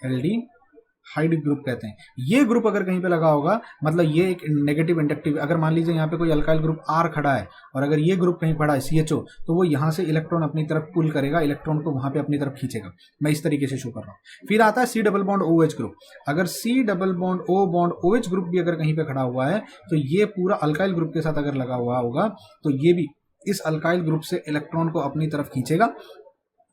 एल्डिहाइडिक ग्रुप कहते हैं। ये ग्रुप अगर कहीं पे लगा होगा मतलब ये एक नेगेटिव इंडक्टिव। अगर मान लीजिए यहाँ पे कोई अल्काइल ग्रुप R खड़ा है और अगर ये ग्रुप कहीं पड़ा है CHO, तो वो यहाँ से इलेक्ट्रॉन अपनी तरफ पुल करेगा, इलेक्ट्रॉन को वहां पे अपनी तरफ खींचेगा। मैं इस तरीके से शो कर रहा हूँ। फिर आता है C double bond OH group. अगर C double bond O bond OH group भी अगर कहीं पे खड़ा हुआ है तो ये पूरा अल्काइल ग्रुप के साथ अगर लगा हुआ होगा तो ये भी इस अल्काइल ग्रुप से इलेक्ट्रॉन को अपनी तरफ खींचेगा,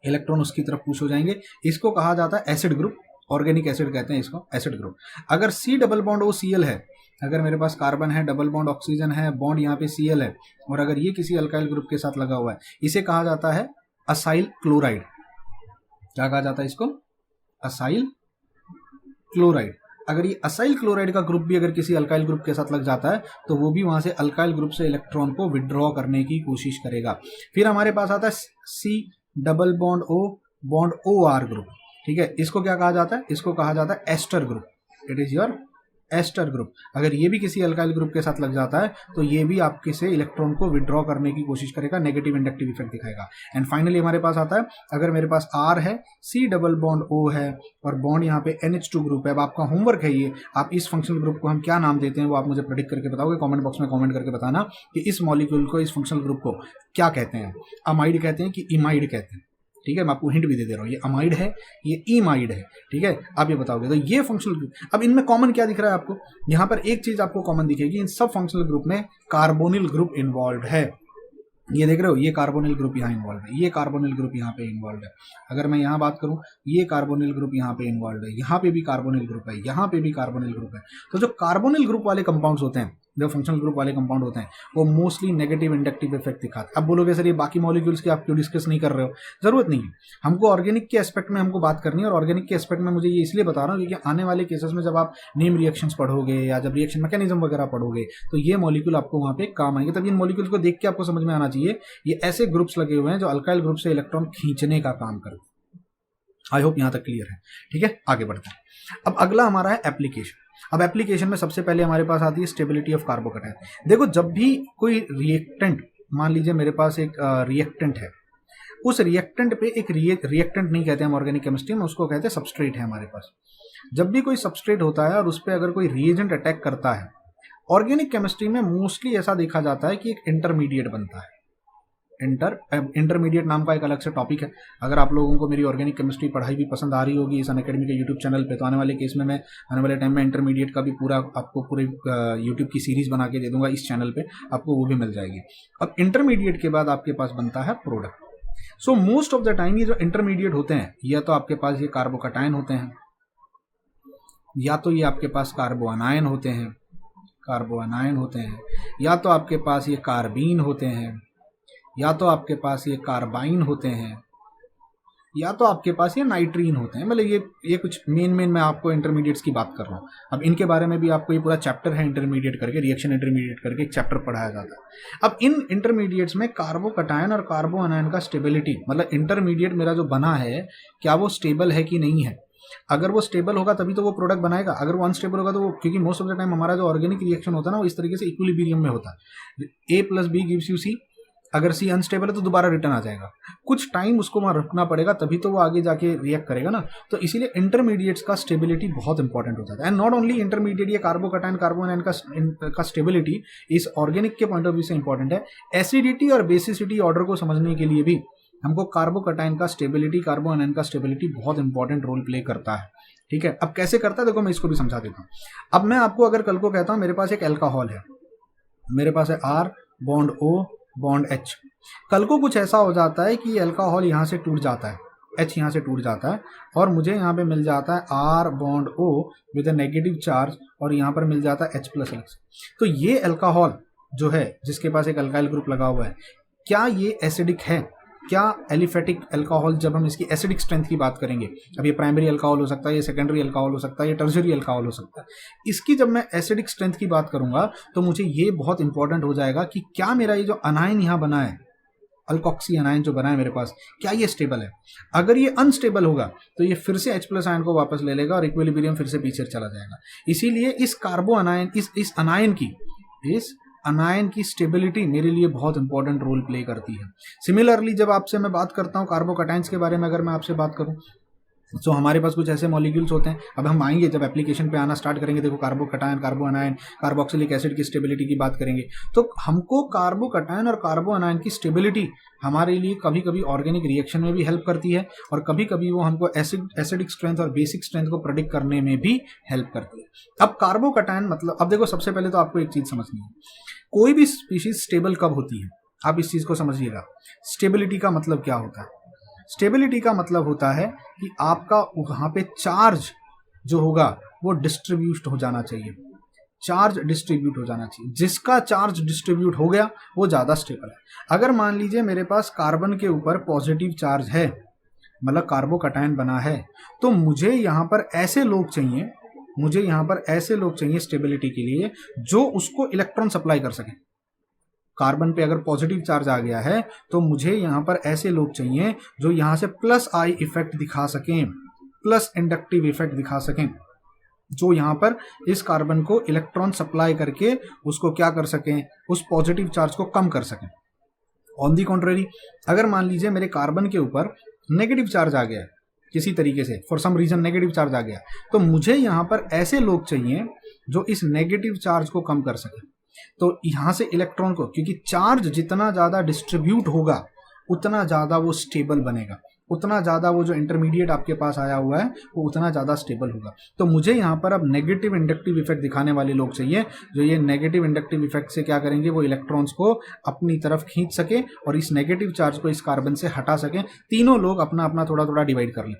इलेक्ट्रॉन उसकी तरफ पुश हो जाएंगे। इसको कहा जाता है एसिड ग्रुप। ऑर्गेनिक एसिड कहते हैं इसको, एसिड ग्रुप। अगर C डबल बॉन्ड OCl है, अगर मेरे पास कार्बन है, डबल बॉन्ड ऑक्सीजन है, बॉन्ड यहाँ पे Cl है, और अगर ये किसी अल्काइल ग्रुप के साथ लगा हुआ है, इसे कहा जाता है असाइल क्लोराइड। क्या कहा जाता है इसको? Acyl chloride. अगर ये असाइल क्लोराइड का ग्रुप भी अगर किसी अल्काइल ग्रुप के साथ लग जाता है तो वो भी वहां से अल्काइल ग्रुप से इलेक्ट्रॉन को विड्रॉ करने की कोशिश करेगा। फिर हमारे पास आता है C double bond O bond OR group, ठीक है। इसको क्या कहा जाता है? इसको कहा जाता है ester group. It is your ester group. अगर ये भी किसी अल्काइल ग्रुप के साथ लग जाता है तो ये भी आपके से इलेक्ट्रॉन को विड्रॉ करने की कोशिश करेगा, नेगेटिव इंडक्टिव इफेक्ट दिखाएगा। एंड फाइनली हमारे पास आता है, अगर मेरे पास R है, C डबल बॉन्ड O है और बॉन्ड यहाँ पे NH2 ग्रुप है। अब आपका होमवर्क है ये, आप इस फंक्शनल ग्रुप को हम क्या नाम देते हैं वो आप मुझे प्रेडिक्ट करके बताओगे। कमेंट बॉक्स में कमेंट करके बताना कि इस मॉलिक्यूल को, इस फंक्शनल ग्रुप को क्या कहते हैं। अमाइड कहते हैं कि इमाइड कहते हैं, ठीक है। मैं आपको हिंट भी दे दे रहा हूँ, ये अमाइड है, ये इमाइड है, ठीक है। आप ये बताओगे। तो ये फंक्शनल ग्रुप, अब इनमें कॉमन क्या दिख रहा है आपको? यहाँ पर एक चीज आपको कॉमन दिखेगी, इन सब फंक्शनल ग्रुप में कार्बोनिल ग्रुप इन्वॉल्व है। ये देख रहे हो, ये कार्बोनिल ग्रुप यहाँ इन्वॉल्व है, ये कार्बोनिल ग्रुप यहाँ पे इन्वॉल्व है। अगर मैं यहाँ बात करूँ, ये कार्बोनिल ग्रुप यहाँ पे इन्वॉल्व है, यहाँ पे भी कार्बोनिल ग्रुप है, यहाँ पे भी कार्बोनिल ग्रुप है। तो जो कार्बोनिल ग्रुप वाले कंपाउंड्स होते हैं, जो फंक्शनल ग्रुप वाले कंपाउंड होते हैं, वो मोस्टली नेगेटिव इंडक्टिव इफेक्ट दिखाते हैं। अब बोलोगे सर ये बाकी मॉलिक्यूल्स की आप क्यों डिस्कस नहीं कर रहे हो? जरूरत नहीं है, हमको ऑर्गेनिक के एस्पेक्ट में हमको बात करनी है। और ऑर्गेनिक के एस्पेक्ट में मुझे ये इसलिए बता रहा हूँ क्योंकि आने वाले केसेस में जब आप नेम रिएक्शंस पढ़ोगे या जब रिएक्शन मैकेनिज्म वगैरह पढ़ोगे तो ये मॉलिक्यूल आपको वहां पे काम आएंगे। तब इन मॉलिक्यूल्स को देख के आपको समझ में आना चाहिए ये ऐसे ग्रुप्स लगे हुए हैं जो अल्काइल ग्रुप से इलेक्ट्रॉन खींचने का काम करते हैं। आई होप यहां तक क्लियर है, ठीक है। आगे बढ़ते हैं। अब अगला हमारा है एप्लीकेशन। अब एप्लीकेशन में सबसे पहले हमारे पास आती है स्टेबिलिटी ऑफ कार्बोकैटायन। देखो, जब भी कोई रिएक्टेंट, मान लीजिए मेरे पास एक रिएक्टेंट है, उस रिएक्टेंट पे एक रिएक्टेंट नहीं कहते हम ऑर्गेनिक केमिस्ट्री में, उसको कहते हैं सबस्ट्रेट है हमारे पास। जब भी कोई सबस्ट्रेट होता है और उस पर अगर कोई रिएजेंट अटैक करता है, ऑर्गेनिक केमिस्ट्री में मोस्टली ऐसा देखा जाता है कि एक इंटरमीडिएट बनता है। इंटरमीडिएट नाम का एक अलग से टॉपिक है। अगर आप लोगों को मेरी ऑर्गेनिक केमिस्ट्री पढ़ाई भी पसंद आ रही होगी इस अनअकैडमी के यूट्यूब चैनल पे, तो आने वाले केस में मैं आने वाले टाइम में इंटरमीडिएट का भी पूरा आपको पूरे यूट्यूब की सीरीज बना के दे दूंगा इस चैनल पे, आपको वो भी मिल जाएगी। अब इंटरमीडिएट के बाद आपके पास बनता है product. So most of the time ये जो इंटरमीडिएट होते हैं, या तो आपके पास ये कार्बोकैटायन होते हैं, या तो ये आपके पास कार्बोआनायन होते हैं, या तो आपके पास ये कार्बीन होते हैं, या तो आपके पास ये कार्बाइन होते हैं, या तो आपके पास ये नाइट्रीन होते हैं। मतलब ये कुछ मेन मैं आपको इंटरमीडिएट्स की बात कर रहा हूँ। अब इनके बारे में भी आपको ये पूरा चैप्टर है इंटरमीडिएट करके, रिएक्शन इंटरमीडिएट करके एक चैप्टर पढ़ाया जाता है। अब इन इंटरमीडिएट्स में कार्बोकैटायन और कार्बोआनायन का स्टेबिलिटी, मतलब इंटरमीडिएट मेरा जो बना है क्या वो स्टेबल है कि नहीं है। अगर वो स्टेबल होगा तभी तो वो प्रोडक्ट बनाएगा, अगर वो अनस्टेबल होगा तो वो, क्योंकि मोस्ट ऑफ द टाइम हमारा जो ऑर्गेनिक रिएक्शन होता है ना वो इस तरीके से इक्विलिब्रियम में होता है। A + B gives you C। अगर C अनस्टेबल है तो दोबारा रिटर्न आ जाएगा, कुछ टाइम उसको वहां रुकना पड़ेगा तभी तो वो आगे जाके रिएक्ट करेगा ना। तो इसीलिए इंटरमीडिएट्स का स्टेबिलिटी बहुत इंपॉर्टेंट हो जाता है। एंड नॉट ओनली इंटरमीडिएट, ये कार्बोकैटायन कार्बोआनायन का स्टेबिलिटी इस ऑर्गेनिक के पॉइंट ऑफ व्यू से इंपॉर्टेंट है। एसिडिटी और बेसिसिटी ऑर्डर को समझने के लिए भी हमको कार्बोकैटायन का स्टेबिलिटी, कार्बोआनायन का स्टेबिलिटी बहुत इंपॉर्टेंट रोल प्ले करता है, ठीक है। अब कैसे करता है देखो, मैं इसको भी समझा देता हूँ। अब मैं आपको अगर कल को कहता हूँ मेरे पास एक अल्कोहल है, मेरे पास है R bond O bond H। कल को कुछ ऐसा हो जाता है कि ये अल्कोहल यहाँ से टूट जाता है, H यहाँ से टूट जाता है और मुझे यहाँ पे मिल जाता है R bond O with a negative charge और यहाँ पर मिल जाता है H+X। तो ये अल्कोहल जो है जिसके पास एक अल्काइल ग्रुप लगा हुआ है, क्या ये एसिडिक है? क्या एलिफेटिक अल्कोहल, जब हम इसकी एसिडिक स्ट्रेंथ की बात करेंगे, अब ये प्राइमरी अल्कोहल हो सकता है, ये सेकेंडरी अल्कोहल हो सकता है, ये टर्शियरी अल्कोहल हो सकता है, इसकी जब मैं एसिडिक स्ट्रेंथ की बात करूंगा तो मुझे ये बहुत इंपॉर्टेंट हो जाएगा कि क्या मेरा ये जो अनायन यहाँ बना है, अल्कोक्सी अनायन जो बना है मेरे पास, क्या ये स्टेबल है? अगर ये अनस्टेबल होगा तो ये फिर से H+ आयन को वापस ले लेगा और इक्विलिब्रियम फिर से पीछे चला जाएगा। इसीलिए इस कार्बो अनायन, इस अनायन की स्टेबिलिटी मेरे लिए बहुत इंपॉर्टेंट रोल प्ले करती है। सिमिलरली जब आपसे मैं बात करता हूँ कार्बोकैटायंस के बारे में, अगर मैं आपसे बात करूँ तो हमारे पास कुछ ऐसे मॉलिक्यूल्स होते हैं। अब हम आएंगे जब एप्लीकेशन पे आना स्टार्ट करेंगे, देखो कार्बोकैटायन, कार्बोआनायन, कार्बोक्सिलिक एसिड की स्टेबिलिटी की बात करेंगे, तो हमको कार्बोकैटायन और कार्बोआनायन की स्टेबिलिटी हमारे लिए कभी कभी ऑर्गेनिक रिएक्शन में भी हेल्प करती है और कभी कभी वो हमको एसिडिक स्ट्रेंथ और बेसिक स्ट्रेंथ को प्रेडिक्ट करने में भी हेल्प करती है। अब कार्बोकैटायन मतलब, अब देखो सबसे पहले तो आपको एक चीज समझनी है, कोई भी स्पीशीज स्टेबल कब होती है, आप इस चीज को समझिएगा। स्टेबिलिटी का मतलब क्या होता है? स्टेबिलिटी का मतलब होता है कि आपका वहां पे चार्ज जो होगा वो डिस्ट्रीब्यूट हो जाना चाहिए, चार्ज डिस्ट्रीब्यूट हो जाना चाहिए। जिसका चार्ज डिस्ट्रीब्यूट हो गया वो ज्यादा स्टेबल है। अगर मान लीजिए मेरे पास कार्बन के ऊपर पॉजिटिव चार्ज है, मतलब कार्बोकैटायन बना है, तो मुझे यहां पर ऐसे लोग चाहिए, मुझे यहां पर ऐसे लोग चाहिए स्टेबिलिटी के लिए जो उसको इलेक्ट्रॉन सप्लाई कर सके। कार्बन पे अगर पॉजिटिव चार्ज आ गया है तो मुझे यहां पर ऐसे लोग चाहिए जो यहां से प्लस आई इफेक्ट दिखा सकें, प्लस इंडक्टिव इफेक्ट दिखा सकें, जो यहां पर इस कार्बन को इलेक्ट्रॉन सप्लाई करके उसको क्या कर सकें, उस पॉजिटिव चार्ज को कम कर सकें। ऑन दी कॉन्ट्रेरी, अगर मान लीजिए मेरे कार्बन के ऊपर नेगेटिव चार्ज आ गया किसी तरीके से, for some reason negative charge आ गया, तो मुझे यहां पर ऐसे लोग चाहिए जो इस नेगेटिव चार्ज को कम कर सके। तो यहां से इलेक्ट्रॉन को, क्योंकि चार्ज जितना ज्यादा डिस्ट्रीब्यूट होगा उतना ज्यादा वो स्टेबल बनेगा, उतना ज्यादा वो जो इंटरमीडिएट आपके पास आया हुआ है वो उतना ज्यादा स्टेबल होगा। तो मुझे यहां पर अब नेगेटिव इंडक्टिव इफेक्ट दिखाने वाले लोग चाहिए जो ये नेगेटिव इंडक्टिव इफेक्ट से क्या करेंगे, वो इलेक्ट्रॉन्स को अपनी तरफ खींच सके और इस नेगेटिव चार्ज को इस कार्बन से हटा सके। तीनों लोग अपना अपना थोड़ा थोड़ा डिवाइड कर लें।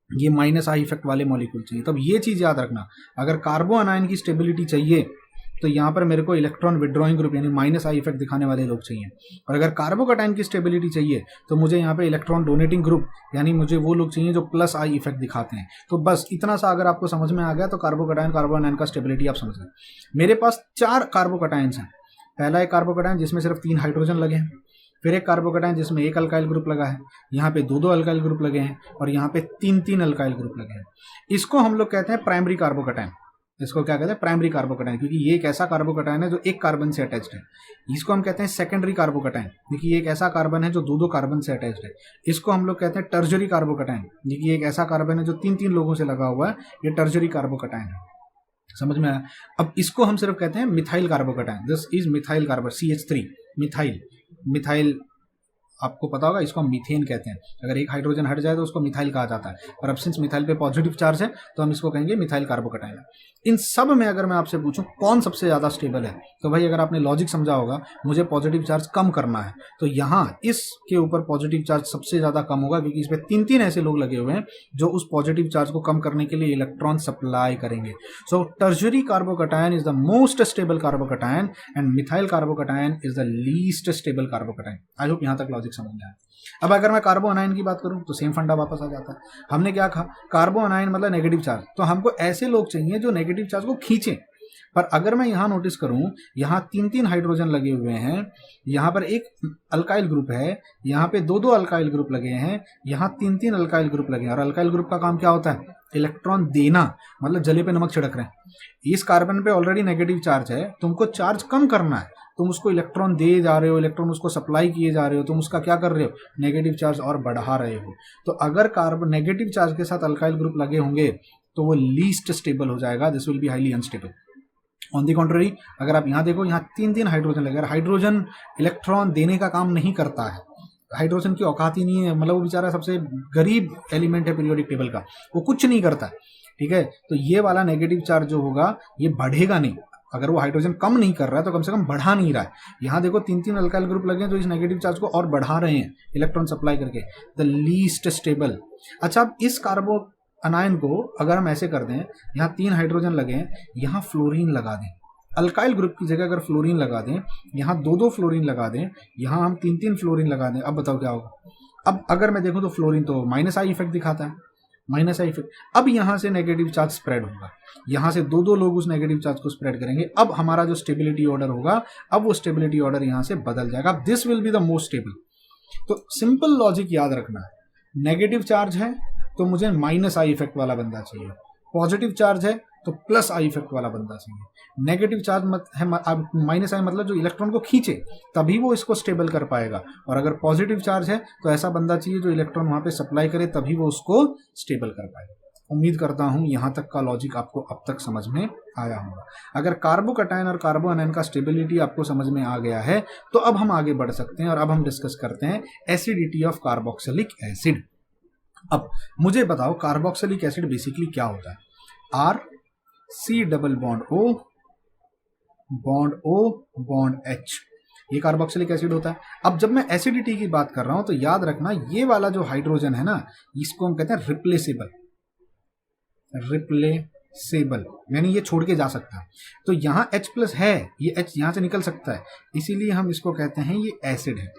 ये माइनस आई इफेक्ट वाले मॉलिक्यूल चाहिए। तब ये चीज याद रखना, अगर कार्बो अनायन की स्टेबिलिटी चाहिए तो यहां पर मेरे को इलेक्ट्रॉन विड्रॉइंग ग्रुप यानी माइनस आई इफेक्ट दिखाने वाले लोग चाहिए, और अगर कार्बोकैटायन की स्टेबिलिटी चाहिए तो मुझे यहाँ पे इलेक्ट्रॉन डोनेटिंग ग्रुप यानी मुझे वो लोग चाहिए जो प्लस आई इफेक्ट दिखाते हैं। तो बस इतना सा अगर आपको समझ में आ गया तो कार्बोकैटायन कार्बो अनायन का स्टेबिलिटी आप समझ गए। मेरे पास 4 कार्बोकैटायंस हैं। पहला एक कार्बोकैटायन जिसमें सिर्फ 3 हाइड्रोजन लगे हैं, फिर एक कार्बोकैटायन जिसमें 1 अल्काइल ग्रुप लगा है, यहाँ पे 2 अल्काइल ग्रुप लगे हैं, और यहाँ पे 3 अल्काइल ग्रुप लगे हैं। इसको हम लोग कहते हैं प्राइमरी कार्बोकैटायन। इसको क्या कहते हैं, प्राइमरी कार्बोकैटायन, क्योंकि ये एक ऐसा कार्बोकैटायन है जो एक कार्बन से अटैच्ड है। इसको हम कहते हैं सेकेंडरी कार्बोकैटायन, क्योंकि ये एक ऐसा कार्बन है जो 2 कार्बन से अटैच्ड है। इसको हम लोग कहते हैं टर्जरी कार्बोकैटायन, क्योंकि एक ऐसा कार्बन है जो 3 लोगों से लगा हुआ है। ये टर्जरी कार्बोकैटायन है। समझ में आया? अब इसको हम सिर्फ कहते हैं methyl carbocation. This is methyl carbon, CH3 methyl. Methyl आपको पता होगा, इसको हम मीथेन कहते हैं। अगर एक हाइड्रोजन हट जाए तो उसको मिथाइल कहा जाता है, और अब सिंस मिथाइल पे पॉजिटिव चार्ज है तो हम इसको कहेंगे मिथाइल कार्बोकैटायन। इन सब में अगर मैं आपसे पूछूं कौन सबसे ज्यादा स्टेबल है, तो भाई अगर आपने लॉजिक समझा होगा, मुझे पॉजिटिव चार्ज कम करना है तो यहाँ इसके ऊपर पॉजिटिव चार्ज सबसे ज्यादा कम होगा, क्योंकि इसमें 3 ऐसे लोग लगे हुए हैं जो उस पॉजिटिव चार्ज को कम करने के लिए इलेक्ट्रॉन सप्लाई करेंगे। So tertiary carbocation is the most stable carbocation and methyl carbocation is the least stable carbocation. I hope यहाँ तक लॉजिक समझ में आया। अब अगर मैं कार्बो अनायन की बात करूं तो सेम फंडा वापस आ जाता है। हमने क्या कहा, कार्बो अनायन मतलब नेगेटिव चार्ज, तो हमको ऐसे लोग चाहिए जो नेगेटिव चार्ज को खींचे। पर अगर मैं यहां नोटिस करूं, यहां 3 हाइड्रोजन लगे हुए हैं, यहां पर एक अल्काइल ग्रुप है, यहां पे 2 अल्काइल ग्रुप लगे हैं, यहां 3 अल्काइल ग्रुप लगे हैं। और अल्काइल ग्रुप का काम क्या होता है, इलेक्ट्रॉन देना, मतलब जले पे नमक छिड़क रहे हैं। इस कार्बन पे ऑलरेडी नेगेटिव चार्ज है, तुमको चार्ज कम करना है, तुम उसको इलेक्ट्रॉन दे जा रहे हो, इलेक्ट्रॉन उसको सप्लाई किए जा रहे हो, तुम उसका क्या कर रहे हो, नेगेटिव चार्ज और बढ़ा रहे हो। तो अगर कार्बन नेगेटिव चार्ज के साथ अल्काइल ग्रुप लगे होंगे तो वो लीस्ट स्टेबल हो जाएगा, this will be highly unstable. On the contrary, अगर आप यहाँ देखो, यहाँ 3 हाइड्रोजन लगे। हाइड्रोजन इलेक्ट्रॉन देने का काम नहीं करता है, हाइड्रोजन की औकात ही नहीं है, मतलब वो बेचारा सबसे गरीब एलिमेंट है पीरियोडिक टेबल का, वो कुछ नहीं करता है। ठीक है, तो ये वाला नेगेटिव चार्ज जो होगा ये बढ़ेगा नहीं। अगर वो हाइड्रोजन कम नहीं कर रहा है तो कम से कम बढ़ा नहीं रहा है। यहाँ देखो 3 अल्काइल ग्रुप लगे हैं जो इस नेगेटिव चार्ज को और बढ़ा रहे हैं इलेक्ट्रॉन सप्लाई करके, द लीस्ट स्टेबल। अच्छा, अब इस कार्बो अनायन को अगर हम ऐसे कर दें, यहाँ 3 हाइड्रोजन लगे हैं, यहाँ फ्लोरीन लगा दें, अल्काइल ग्रुप की जगह अगर फ्लोरीन लगा दें, यहाँ 2 फ्लोरीन लगा दें, यहाँ हम 3 फ्लोरीन लगा दें, अब बताओ क्या होगा। अब अगर मैं देखूं तो फ्लोरीन तो माइनस आई इफेक्ट दिखाता है, माइनस आई इफेक्ट। अब यहां से नेगेटिव चार्ज स्प्रेड होगा, यहां से 2 लोग उस नेगेटिव चार्ज को स्प्रेड करेंगे। अब हमारा जो स्टेबिलिटी ऑर्डर होगा, अब वो स्टेबिलिटी ऑर्डर यहां से बदल जाएगा, this will be the most stable. तो सिंपल लॉजिक याद रखना है, नेगेटिव चार्ज है तो मुझे माइनस आई इफेक्ट वाला बंदा चाहिए, पॉजिटिव चार्ज है तो प्लस आई इफेक्ट वाला बंदा चाहिए। नेगेटिव चार्ज है माइनस आई मतलब जो इलेक्ट्रॉन को खींचे, तभी वो इसको स्टेबल कर पाएगा। और अगर पॉजिटिव चार्ज है तो ऐसा बंदा चाहिए जो इलेक्ट्रॉन वहां पे सप्लाई करे, तभी वो उसको स्टेबल कर पाएगा। उम्मीद करता हूं यहां तक का लॉजिक आपको अब तक समझ में आया होगा। अगर कार्बोकैटायन और कार्बो अनायन का स्टेबिलिटी आपको समझ में आ गया है तो अब हम आगे बढ़ सकते हैं और अब हम डिस्कस करते हैं एसिडिटी ऑफ कार्बोक्सिलिक एसिड। अब मुझे बताओ कार्बोक्सिलिक एसिड बेसिकली क्या होता है। R C double bond O bond H, ये कार्बोक्सिलिक एसिड होता है। अब जब मैं एसिडिटी की बात कर रहा हूं तो याद रखना ये वाला जो हाइड्रोजन है ना, इसको हम कहते हैं रिप्लेसेबल, यानी ये छोड़ के जा सकता है। तो यहाँ H प्लस है, ये H यहाँ से निकल सकता है, इसीलिए हम इसको कहते हैं ये एसिड है।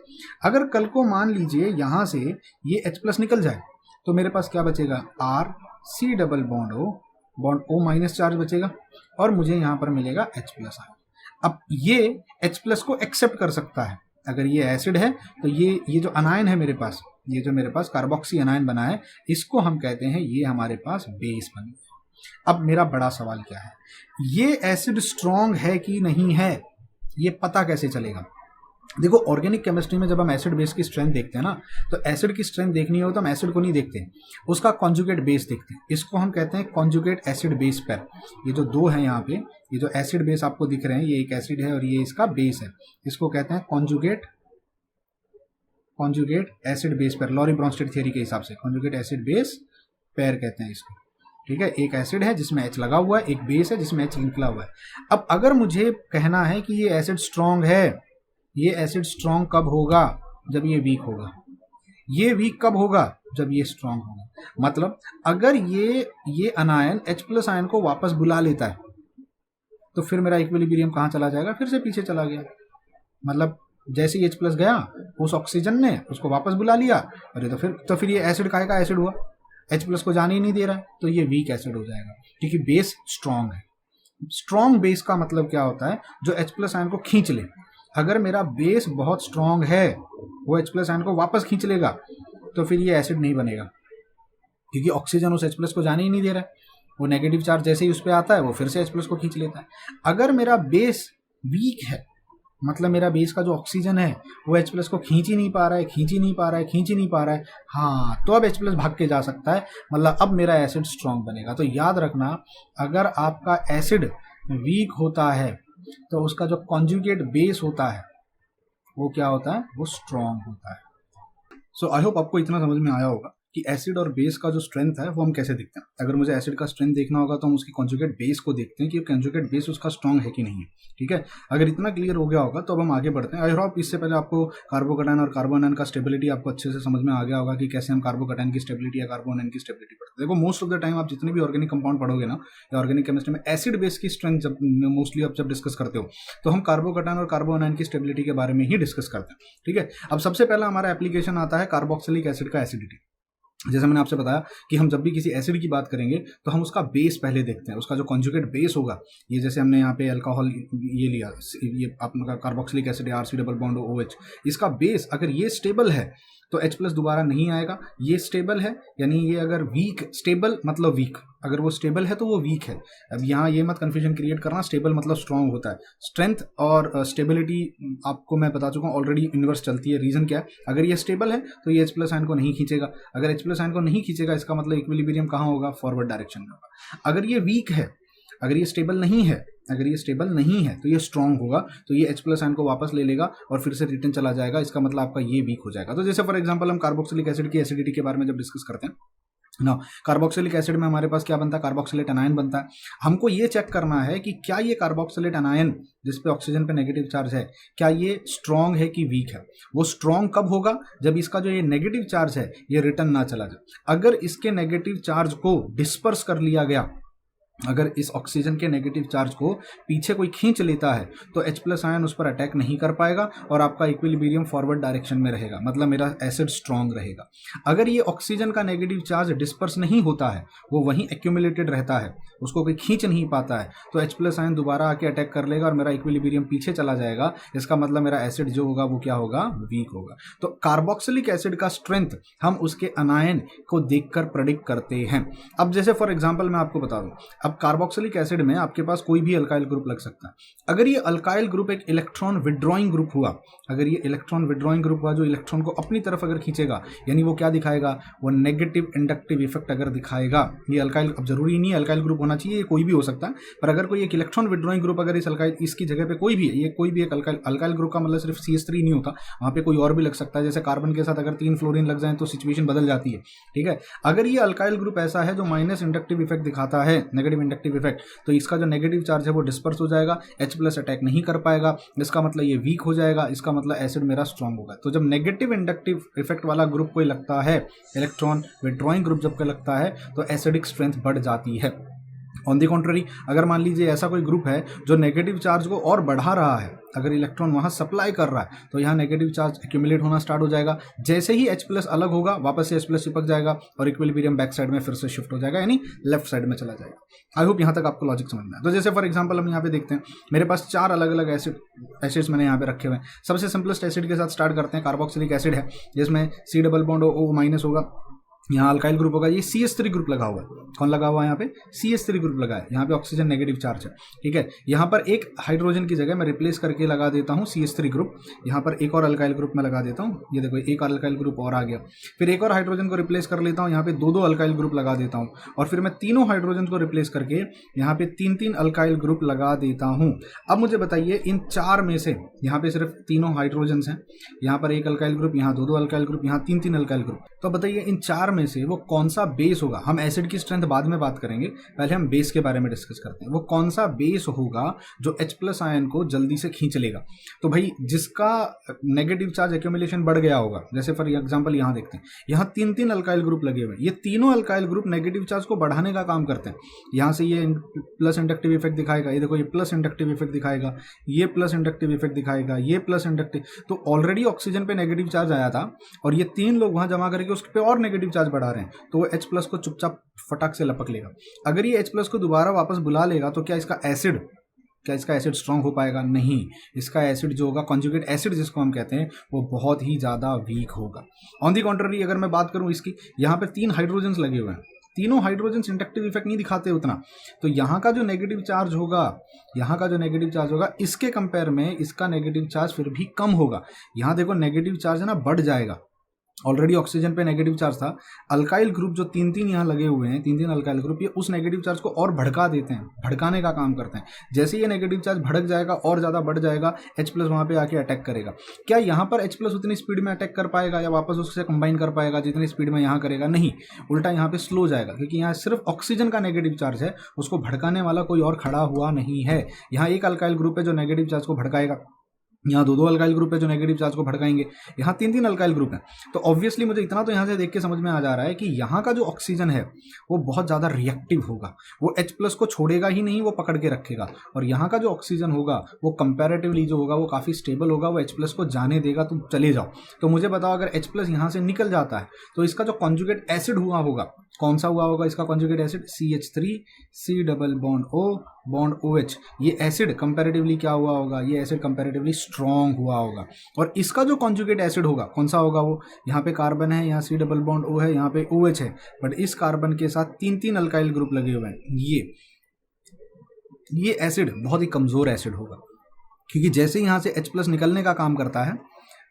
अगर कल को मान लीजिए यहाँ से ये H प्लस निकल जाए तो मेरे पास क्या बचेगा, R C double bond O minus charge बचेगा और मुझे यहाँ पर मिलेगा H प्लस R। अब ये H प्लस को एक्सेप्ट कर सकता है, अगर ये एसिड है तो ये जो अनायन है मेरे पास, ये जो मेरे पास कार्बोक्सी अनायन बना है, इसको हम कहते हैं ये हमारे पास बेस बन गया। अब मेरा बड़ा सवाल क्या है, ये एसिड स्ट्रॉन्ग है कि नहीं है, ये पता कैसे चलेगा। देखो ऑर्गेनिक केमिस्ट्री में जब हम एसिड बेस की स्ट्रेंथ देखते हैं ना, तो एसिड की स्ट्रेंथ देखनी हो तो हम एसिड को नहीं देखते, उसका कॉन्जुगेट बेस देखते हैं। इसको हम कहते हैं कॉन्जुगेट एसिड बेस पेयर। ये जो दो है यहाँ पे, ये जो एसिड बेस आपको दिख रहे हैं, ये एक एसिड है और ये इसका बेस है, इसको कहते हैं conjugate acid base pair. Lowry Bronsted theory के हिसाब से कॉन्जुगेट एसिड बेस पेयर कहते हैं इसको, ठीक है। एक एसिड है जिसमें H लगा हुआ है, एक बेस है जिसमें H निकला हुआ है। अब अगर मुझे कहना है कि ये एसिड स्ट्रॉन्ग है, ये एसिड स्ट्रॉन्ग कब होगा, जब ये वीक होगा। ये वीक कब होगा, जब ये स्ट्रॉन्ग होगा। मतलब अगर ये अनायन H प्लस आयन को वापस बुला लेता है तो फिर मेरा इक्विलिब्रियम कहाँ चला जाएगा, फिर से पीछे चला गया। मतलब जैसे ही H प्लस गया, उस ऑक्सीजन ने उसको वापस बुला लिया, अरे तो फिर ये एसिड काहे का एसिड हुआ, H प्लस को जाने ही नहीं दे रहा है, तो ये वीक एसिड हो जाएगा, क्योंकि बेस स्ट्रॉन्ग है। स्ट्रॉन्ग बेस का मतलब क्या होता है, जो H प्लस आयन को खींच ले। अगर मेरा बेस बहुत स्ट्रॉन्ग है, वो H प्लस आयन को वापस खींच लेगा, तो फिर ये एसिड नहीं बनेगा, क्योंकि ऑक्सीजन उस H प्लस को जाने ही नहीं दे रहा है। वो नेगेटिव चार्ज जैसे ही उस पर आता है, वो फिर से H प्लस को खींच लेता है। अगर मेरा बेस वीक है, मतलब मेरा बेस का जो ऑक्सीजन है वो H प्लस को खींच ही नहीं पा रहा है, हाँ, तो अब H प्लस भाग के जा सकता है, मतलब अब मेरा एसिड स्ट्रॉन्ग बनेगा। तो याद रखना, अगर आपका एसिड वीक होता है तो उसका जो कॉन्जुगेट बेस होता है वो क्या होता है, वो स्ट्रॉन्ग होता है। सो आई होप आपको इतना समझ में आया होगा कि एसिड और बेस का जो स्ट्रेंथ है वो हम कैसे देखते हैं। अगर मुझे एसिड का स्ट्रेंथ देखना होगा तो हम उसकी कॉन्जुगेट बेस को देखते हैं कि कॉन्जुगेट बेस उसका स्ट्रॉन्ग है कि नहीं है, ठीक है। अगर इतना क्लियर हो गया होगा तो अब हम आगे बढ़ते हैं। आई होप इससे पहले आपको कार्बोकैटायन और कार्बोनायन का स्टेबिलिटी आपको अच्छे से समझ में आ गया होगा कि कैसे हम कार्बोकैटायन की स्टेबिलिटी या कार्बोनायन की स्टेबिलिटी पढ़ते हैं। देखो मोस्ट ऑफ द टाइम आप जितने भी ऑर्गेनिक कंपाउंड पढ़ोगे ना, या ऑर्गेनिक केमिस्ट्री में एसिड बेस की स्ट्रेंथ जब मोस्टली आप जब डिस्कस करते हो तो हम कार्बोकैटायन और कार्बोनायन की स्टेबिलिटी के बारे में ही डिस्कस करते हैं, ठीक है। अब सबसे पहला हमारा एप्लीकेशन आता है कार्बोक्सिलिक एसिड का एसिडिटी। जैसे मैंने आपसे बताया कि हम जब भी किसी एसिड की बात करेंगे तो हम उसका बेस पहले देखते हैं, उसका जो कॉन्जुगेट बेस होगा। ये जैसे हमने यहाँ पे अल्कोहल ये लिया, ये आपका कार्बोक्सिलिक एसिड है, RC डबल बॉन्ड OH, इसका बेस अगर ये स्टेबल है तो H प्लस दोबारा नहीं आएगा। ये स्टेबल है, यानी ये अगर वीक, स्टेबल मतलब वीक, अगर वो स्टेबल है तो वो वीक है। अब यहाँ ये मत कंफ्यूजन क्रिएट करना, स्टेबल मतलब स्ट्रॉन्ग होता है। स्ट्रेंथ और स्टेबिलिटी आपको मैं बता चुका हूँ ऑलरेडी, इन्वर्स चलती है। रीजन क्या है, अगर ये स्टेबल है तो ये H प्लस आयन को नहीं खींचेगा। अगर H प्लस आयन को नहीं खींचेगा, इसका मतलब इक्विलिब्रियम कहाँ होगा, फॉरवर्ड डायरेक्शन में होगा। अगर ये वीक है, अगर ये स्टेबल नहीं है, तो ये स्ट्रॉन्ग होगा, तो ये H प्लस आयन को वापस ले लेगा और फिर से रिटर्न चला जाएगा। इसका मतलब आपका ये वीक हो जाएगा। तो जैसे फॉर एग्जांपल हम कार्बोक्सिलिक एसिड की एसिडिटी के बारे में जब डिस्कस करते हैं ना, कार्बोक्सिलिक एसिड में हमारे पास क्या बनता है, कार्बोक्सिलेट अनायन बनता है। हमको ये चेक करना है कि क्या ये कार्बोक्सिलेट अनायन जिस पे ऑक्सीजन पे नेगेटिव चार्ज है, क्या ये स्ट्रॉन्ग है कि वीक है। वो स्ट्रॉन्ग कब होगा, जब इसका जो ये नेगेटिव चार्ज है ये रिटर्न ना चला जाए। अगर इसके नेगेटिव चार्ज को डिस्पर्स कर लिया गया, अगर इस ऑक्सीजन के नेगेटिव चार्ज को पीछे कोई खींच लेता है तो H प्लस आयन उस पर अटैक नहीं कर पाएगा और आपका इक्विलिब्रियम फॉरवर्ड डायरेक्शन में रहेगा, मतलब मेरा एसिड स्ट्रॉन्ग रहेगा। अगर ये ऑक्सीजन का नेगेटिव चार्ज डिस्पर्स नहीं होता है, वो वहीं एक्यूमुलेटेड रहता है, उसको कोई खींच नहीं पाता है, तो H प्लस आयन दोबारा आके अटैक कर लेगा और मेरा इक्विलिब्रियम पीछे चला जाएगा। इसका मतलब मेरा एसिड जो होगा वो क्या होगा, वीक होगा। तो कार्बोक्सिलिक एसिड का स्ट्रेंथ हम उसके अनायन को देखकर प्रेडिक्ट करते हैं। अब जैसे फॉर एग्जाम्पल मैं आपको बता दूं, अब कार्बोक्सिलिक एसिड में आपके पास कोई भी अल्काइल ग्रुप लग सकता है। अगर ये अल्काइल ग्रुप एक इलेक्ट्रॉन विड्रॉइंग ग्रुप हुआ, अगर ये इलेक्ट्रॉन विड्रॉइंग ग्रुप हुआ जो इलेक्ट्रॉन को अपनी तरफ अगर खींचेगा, यानी वो क्या दिखाएगा, वो नेगेटिव इंडक्टिव इफेक्ट अगर दिखाएगा। ये अल्काइल, अब जरूरी नहीं है अल्काइल ग्रुप होना चाहिए, ये कोई भी हो सकता है, पर अगर कोई एक इलेक्ट्रॉन विड्रॉइंग ग्रुप अगर इस अल्काइल, इसकी जगह पे कोई भी एक अल्काइल ग्रुप का मतलब सिर्फ CH3 नहीं होता, वहां पे कोई और भी लग सकता है। जैसे कार्बन के साथ अगर 3 फ्लोरीन लग जाए तो सिचुएशन बदल जाती है, ठीक है। अगर ये अल्काइल ग्रुप ऐसा है जो माइनस इंडक्टिव इफेक्ट दिखाता है, नेगेटिव नेगेटिव इंडक्टिव इफेक्ट, तो इसका जो नेगेटिव चार्ज है वो डिस्पर्स हो जाएगा, H+ अटैक नहीं कर पाएगा, इसका मतलब ये वीक हो जाएगा, इसका मतलब एसिड मेरा स्ट्रांग होगा। तो जब नेगेटिव इंडक्टिव इफेक्ट वाला ग्रुप कोई लगता है, इलेक्ट्रॉन विड्रॉइंग ग्रुप जब कोई लगता है तो एसिडिक स्ट्रेंथ बढ़ जाती है। ऑन दी कॉन्ट्ररी, अगर मान लीजिए ऐसा कोई ग्रुप है जो नेगेटिव चार्ज को और बढ़ा रहा है, अगर इलेक्ट्रॉन वहां सप्लाई कर रहा है तो यहाँ नेगेटिव चार्ज एक्यूमुलेट होना स्टार्ट हो जाएगा। जैसे ही H+ अलग होगा वापस से H+ चिपक जाएगा और इक्विलिब्रियम बैक साइड में फिर से शिफ्ट हो जाएगा, यानी लेफ्ट साइड में चला जाएगा। आई होप यहाँ तक आपको लॉजिक समझ में आया। तो जैसे फॉर एग्जांपल हम यहाँ पे देखते हैं, मेरे पास 4 अलग अलग एसिड्स मैंने यहाँ पे रखे हुए हैं। सबसे सिंपलेस्ट एसिड के साथ स्टार्ट करते हैं, कार्बोक्सिलिक एसिड है जिसमें C डबल बॉन्ड O- होगा, यहाँ अल्काइल ग्रुप होगा, ये CH3 ग्रुप लगा हुआ है। कौन लगा हुआ है यहाँ पे? CH3 ग्रुप लगा है। यहाँ पे ऑक्सीजन नेगेटिव चार्ज है, ठीक है। यहाँ पर एक हाइड्रोजन की जगह मैं रिप्लेस करके लगा देता हूँ CH3 ग्रुप, यहाँ पर एक और अल्काइल ग्रुप में लगा देता हूँ, ये देखो एक अल्काइल ग्रुप और आ गया। फिर एक और हाइड्रोजन को रिप्लेस कर लेता हूँ, यहाँ पे 2 अल्काइल ग्रुप लगा देता हूँ, और फिर मैं तीनों हाइड्रोजन को रिप्लेस करके यहाँ पे 3 अल्काइल ग्रुप लगा देता हूँ। अब मुझे बताइए इन 4 में से, यहाँ पे सिर्फ तीनों हाइड्रोजन हैं, यहाँ पर एक अल्काइल ग्रुप, यहाँ 2 अल्काइल ग्रुप, यहाँ 3 अल्काइल ग्रुप। तो बताइए इन 4 में से वो कौन सा बेस होगा? हम एसिड की स्ट्रेंथ बाद में बात करेंगे, पहले हम बेस के बारे में डिस्कस करते हैं। वो कौन सा बेस होगा जो H+ आयन को जल्दी से खींच लेगा? तो भाई जिसका नेगेटिव चार्ज एक्यूमुलेशन बढ़ गया होगा, जैसे फॉर एग्जांपल यहाँ देखते हैं, यहाँ 3 अल्काइल ग्रुप लगे हुए हैं, ये तीनों अल्काइल ग्रुप नेगेटिव चार्ज को बढ़ाने का काम करते हैं। यहाँ से ये प्लस इंडक्टिव इफेक्ट दिखाएगा, ये देखो ये प्लस इंडक्टिव इफेक्ट दिखाएगा, ये प्लस इंडक्टिव इफेक्ट दिखाएगा, ये प्लस इंडक्टिव। तो ऑलरेडी ऑक्सीजन पे नेगेटिव चार्ज आया था और ये 3 लोग वहां जमा करके उस पर और नेगेटिव चार्ज बढ़ा रहे हैं, तो वो H+ को चुपचाप फटाक से लपक लेगा। अगर ये H+ को दोबारा वापस बुला लेगा तो क्या इसका एसिड स्ट्रांग हो पाएगा? नहीं, इसका एसिड जो होगा, कॉन्जुगेट एसिड जिसको हम कहते हैं, वो बहुत ही ज्यादा वीक होगा। ऑन दी कॉन्ट्ररी अगर मैं बात करूं इसकी, यहाँ पे 3 हाइड्रोजन्स लगे हुए हैं, तीनों हाइड्रोजन्स इंडक्टिव इफेक्ट नहीं दिखाते उतना, तो यहाँ का जो नेगेटिव चार्ज होगा इसके कंपेयर में इसका नेगेटिव चार्ज फिर भी कम होगा। यहाँ देखो नेगेटिव चार्ज है ना बढ़ जाएगा, ऑलरेडी ऑक्सीजन पे नेगेटिव चार्ज था। अल्काइल ग्रुप जो 3 यहाँ लगे हुए हैं, 3 अल्काइल ग्रुप, ये उस नेगेटिव चार्ज को और भड़का देते हैं, भड़काने का काम करते हैं। जैसे ये नेगेटिव चार्ज भड़क जाएगा और ज्यादा बढ़ जाएगा, H+ वहां पे आके अटैक करेगा। क्या यहाँ पर H+ उतनी स्पीड में अटैक कर पाएगा या वापस उससे कंबाइन कर पाएगा जितनी स्पीड में यहाँ करेगा? नहीं, उल्टा यहाँ पे स्लो जाएगा, क्योंकि यहाँ सिर्फ ऑक्सीजन का नेगेटिव चार्ज है, उसको भड़काने वाला कोई और खड़ा हुआ नहीं है। यहाँ एक अल्काइल ग्रुप है जो नेगेटिव चार्ज को भड़काएगा, यहाँ 2 अल्काइल ग्रुप है जो नेगेटिव चार्ज को भड़काएंगे, यहाँ 3 अल्काइल ग्रुप है। तो ऑब्वियसली मुझे इतना तो यहाँ से देख के समझ में आ जा रहा है कि यहाँ का जो ऑक्सीजन है वो बहुत ज़्यादा रिएक्टिव होगा, वो H+ को छोड़ेगा ही नहीं, वो पकड़ के रखेगा। और यहाँ का जो ऑक्सीजन होगा वो कंपैरेटिवली जो होगा वो काफ़ी स्टेबल होगा, वो H+ को जाने देगा, तुम चले जाओ। तो मुझे बताओ अगर H+ यहाँ से निकल जाता है तो इसका जो कॉन्जुगेट एसिड हुआ होगा, कौन सा हुआ होगा इसका conjugate acid? CH3 C double bond O bond OH। ये एसिड कंपैरेटिवली क्या हुआ होगा? ये एसिड कंपैरेटिवली स्ट्रॉन्ग हुआ होगा। और इसका जो कॉन्जुगेट एसिड होगा कौन सा होगा? वो यहाँ पे कार्बन है, यहाँ C डबल बॉन्ड O है, यहाँ पे OH है, बट इस कार्बन के साथ 3 अल्काइल ग्रुप लगे हुए हैं। ये एसिड बहुत ही कमजोर एसिड होगा, क्योंकि जैसे यहाँ से H+ निकलने का काम करता है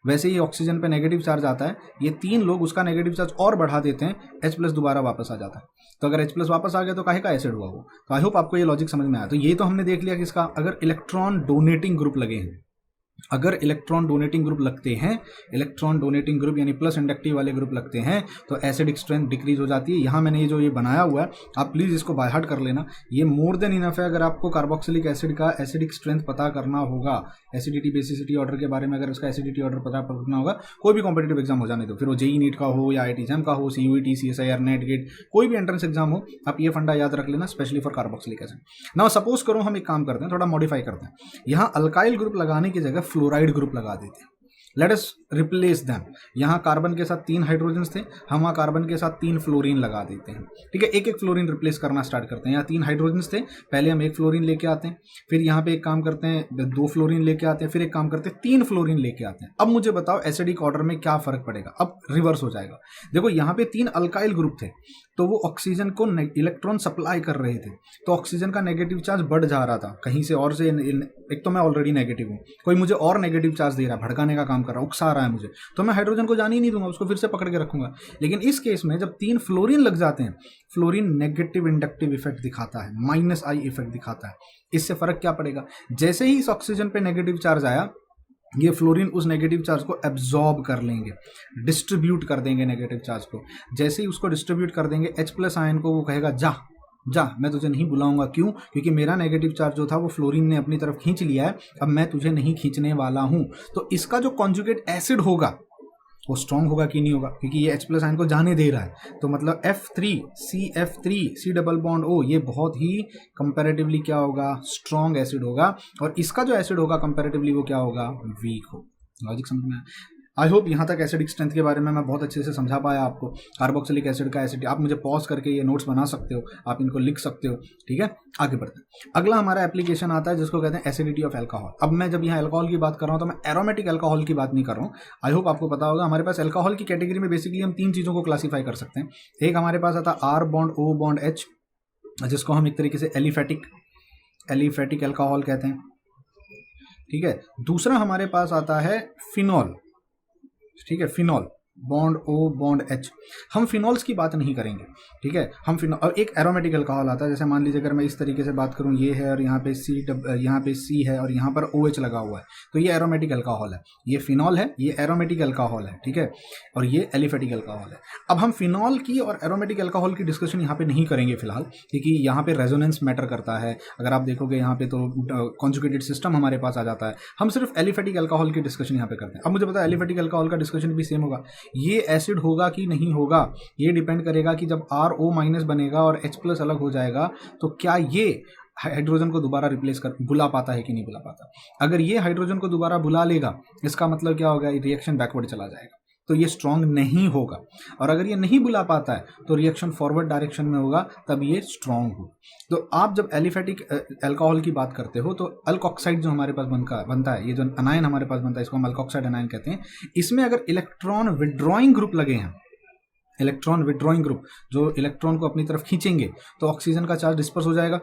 वैसे ही ऑक्सीजन पे नेगेटिव चार्ज आता है, ये 3 लोग उसका नेगेटिव चार्ज और बढ़ा देते हैं, H+ दोबारा वापस आ जाता है। तो अगर H+ वापस आ गया तो काहे का एसिड हुआ वो? तो आई होप आपको ये लॉजिक समझ में आया। तो ये तो हमने देख लिया कि इसका अगर इलेक्ट्रॉन डोनेटिंग ग्रुप लगे हैं, अगर इलेक्ट्रॉन डोनेटिंग ग्रुप लगते हैं, इलेक्ट्रॉन डोनेटिंग ग्रुप यानी प्लस इंडक्टिव वाले ग्रुप लगते हैं, तो एसिडिक स्ट्रेंथ डिक्रीज हो जाती है। यहाँ मैंने ये बनाया हुआ है, आप प्लीज इसको बाय हार्ट कर लेना, ये मोर देन इनफ है। अगर आपको कार्बोक्सिलिक एसिड का एसिडिक स्ट्रेंथ पता करना होगा, एसिडिटी बेसिसिटी ऑर्डर के बारे में अगर उसका एसिडिटी ऑर्डर पता करना होगा, कोई भी कॉम्पिटेटिव एग्जाम हो जाने दो, फिर वो जेई नीट का हो या IIT एग्जाम का हो, CUET CSIR नेट गेट, कोई भी एंट्रेंस एग्जाम हो, आप ये फंडा याद रख लेना, specially for carboxylic acid. Now suppose करो हम एक काम करते हैं, थोड़ा मॉडिफाई करते हैं, यहाँ अल्काइल ग्रुप लगाने की जगह फ्लोराइड ग्रुप लगा देते हैं। Let us replace them. यहाँ कार्बन के साथ 3 हाइड्रोजन्स थे, हम वहाँ कार्बन के साथ 3 फ्लोरीन लगा देते हैं। ठीक है, एक फ्लोरीन रिप्लेस करना स्टार्ट करते हैं। यहाँ 3 हाइड्रोजन्स थे, पहले हम 1 फ्लोरीन लेके आते हैं, फिर यहाँ पे एक काम करते हैं 2 फ्लोरीन लेके आते हैं, फिर एक काम करते हैं 3 फ्लोरीन लेके आते हैं। अब मुझे बताओ एसिडिक ऑर्डर में क्या फर्क पड़ेगा? अब रिवर्स हो जाएगा। देखो यहाँ पे 3 अल्काइल ग्रुप थे, तो वो ऑक्सीजन को इलेक्ट्रॉन सप्लाई कर रहे थे, तो ऑक्सीजन का नेगेटिव चार्ज बढ़ जा रहा था कहीं से और से। एक तो मैं ऑलरेडी नेगेटिव हूँ, कोई मुझे और नेगेटिव चार्ज दे रहा है, भड़काने का काम कर रहा है, उकसा रहा है मुझे, तो मैं हाइड्रोजन को जाने ही नहीं दूंगा, उसको फिर से पकड़ के रखूंगा। लेकिन इस केस में जब 3 फ्लोरीन लग जाते हैं, फ्लोरीन नेगेटिव इंडक्टिव इफेक्ट दिखाता है, -I इफेक्ट दिखाता है। इससे फर्क क्या पड़ेगा? जैसे ही इस ऑक्सीजन पे नेगेटिव चार्ज आया, ये फ्लोरीन उस नेगेटिव चार्ज को एब्जॉर्ब कर लेंगे, डिस्ट्रीब्यूट कर देंगे नेगेटिव चार्ज को। जैसे ही उसको डिस्ट्रीब्यूट कर देंगे, H+ आयन को वो कहेगा जा, जा, मैं तुझे नहीं बुलाऊंगा। क्यों? क्योंकि मेरा नेगेटिव चार्ज जो था वो फ्लोरीन ने अपनी तरफ खींच लिया है, अब मैं तुझे नहीं खींचने वाला हूं। तो इसका जो कॉन्जुगेट एसिड होगा वो स्ट्रॉन्ग होगा कि नहीं होगा, क्योंकि ये H+ आयन को जाने दे रहा है। तो मतलब F3CF3 C double bond O ये बहुत ही कंपैरेटिवली क्या होगा, स्ट्रॉन्ग एसिड होगा, और इसका जो एसिड होगा कंपैरेटिवली वो क्या होगा, वीक हो। लॉजिक समझ में? आई होप यहाँ तक एसिडिक स्ट्रेंथ के बारे में मैं बहुत अच्छे से समझा पाया आपको। कार्बोक्सिलिक एसिड का एसिड, आप मुझे पॉज करके ये नोट्स बना सकते हो, आप इनको लिख सकते हो, ठीक है। आगे बढ़ते हैं। अगला हमारा एप्लीकेशन आता है जिसको कहते हैं एसिडिटी ऑफ एल्कोहल। अब मैं जब यहाँ एल्कोहल की बात कर रहा हूँ तो मैं एरोमेटिक एल्कोहल की बात नहीं कर रहा हूँ। आई होप आपको पता होगा हमारे पास एल्कोहल की कैटेगरी में बेसिकली हम 3 चीज़ों को क्लासीफाई कर सकते हैं। एक हमारे पास आता है R bond O bond H, जिसको हम एक तरीके से एलिफेटिक एल्कोहल कहते हैं, ठीक है। दूसरा हमारे पास आता है फिनॉल, ठीक है, phenol bond O bond H। हम फिनॉल्स की बात नहीं करेंगे, ठीक है। हम फिनॉल, और एक एरोमेटिक अल्कोहल आता है, जैसे मान लीजिए अगर मैं इस तरीके से बात करूं, ये है और यहाँ पे C है और यहाँ पर OH लगा हुआ है, तो ये एरोमेटिक अल्कोहल है। ये फिनॉल है, ये एरोमेटिक अल्कोहल है, ठीक है, और ये एलिफेटिक अल्कोहल है। अब हम फिनॉल की और एरोमेटिक अल्कोहल की डिस्कशन यहाँ पे नहीं करेंगे फिलहाल, क्योंकि यहाँ पे रेजोनेंस मैटर करता है। अगर आप देखोगे यहाँ पे तो कॉन्जुगेटेड सिस्टम हमारे पास आ जाता है। हम सिर्फ एलिफेटिक अल्कोहल की डिस्कशन यहाँ पे करते हैं। अब मुझे पता है एलिफेटिक अल्कोहल का डिस्कशन भी सेम होगा। ये एसिड होगा कि नहीं होगा, ये डिपेंड करेगा कि जब RO- बनेगा और H+ अलग हो जाएगा तो क्या ये हाइड्रोजन को दोबारा रिप्लेस कर बुला पाता है कि नहीं बुला पाता। अगर ये हाइड्रोजन को दोबारा बुला लेगा, इसका मतलब क्या होगा, रिएक्शन बैकवर्ड चला जाएगा, तो ये स्ट्रॉन्ग नहीं होगा। और अगर ये नहीं बुला पाता है तो रिएक्शन फॉरवर्ड डायरेक्शन में होगा, तब ये स्ट्रॉन्ग होगा। तो आप जब एलिफेटिक अल्कोहल की बात करते हो तो अल्कोक्साइड जो हमारे पास बनता है, ये जो अनायन हमारे पास बनता है, इसको हम अल्कोक्साइड अनायन कहते हैं। इसमें अगर इलेक्ट्रॉन विड्रॉइंग ग्रुप लगे हैं, इलेक्ट्रॉन विड्रॉइंग ग्रुप जो इलेक्ट्रॉन को अपनी तरफ खींचेंगे, तो ऑक्सीजन का चार्ज डिस्पर्स हो जाएगा।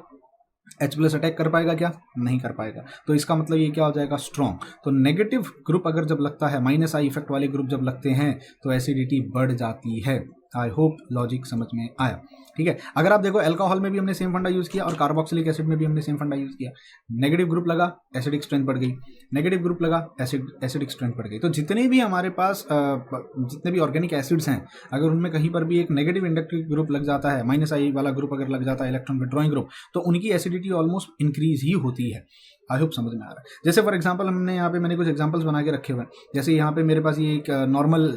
H+ अटैक कर पाएगा क्या? नहीं कर पाएगा। तो इसका मतलब ये क्या हो जाएगा, स्ट्रॉन्ग। तो नेगेटिव ग्रुप अगर जब लगता है, -I इफेक्ट वाले ग्रुप जब लगते हैं तो एसिडिटी बढ़ जाती है। आई होप लॉजिक समझ में आया, ठीक है। अगर आप देखो अल्कोहल में भी हमने सेम फंडा यूज किया और कार्बोक्सिलिक एसिड में भी हमने सेम फंडा यूज किया। नेगेटिव ग्रुप लगा, एसिडिक स्ट्रेंथ बढ़ गई, नेगेटिव ग्रुप लगा, एसिडिक स्ट्रेंथ बढ़ गई। तो जितने भी हमारे पास जितने भी ऑर्गेनिक एसिड्स हैं, अगर उनमें कहीं पर भी एक नेगेटिव इंडक्टिव ग्रुप लग जाता है, -I वाला ग्रुप अगर लग जाता है, इलेक्ट्रॉन विड्रॉइंग ग्रुप, तो उनकी एसिडिटी ऑलमोस्ट इंक्रीज ही होती है। आई होप समझ में आ रहा है। जैसे फॉर एग्जांपल हमने यहाँ पे, मैंने कुछ एग्जांपल्स बना के रखे हुए हैं। जैसे यहाँ पे मेरे पास ये एक नॉर्मल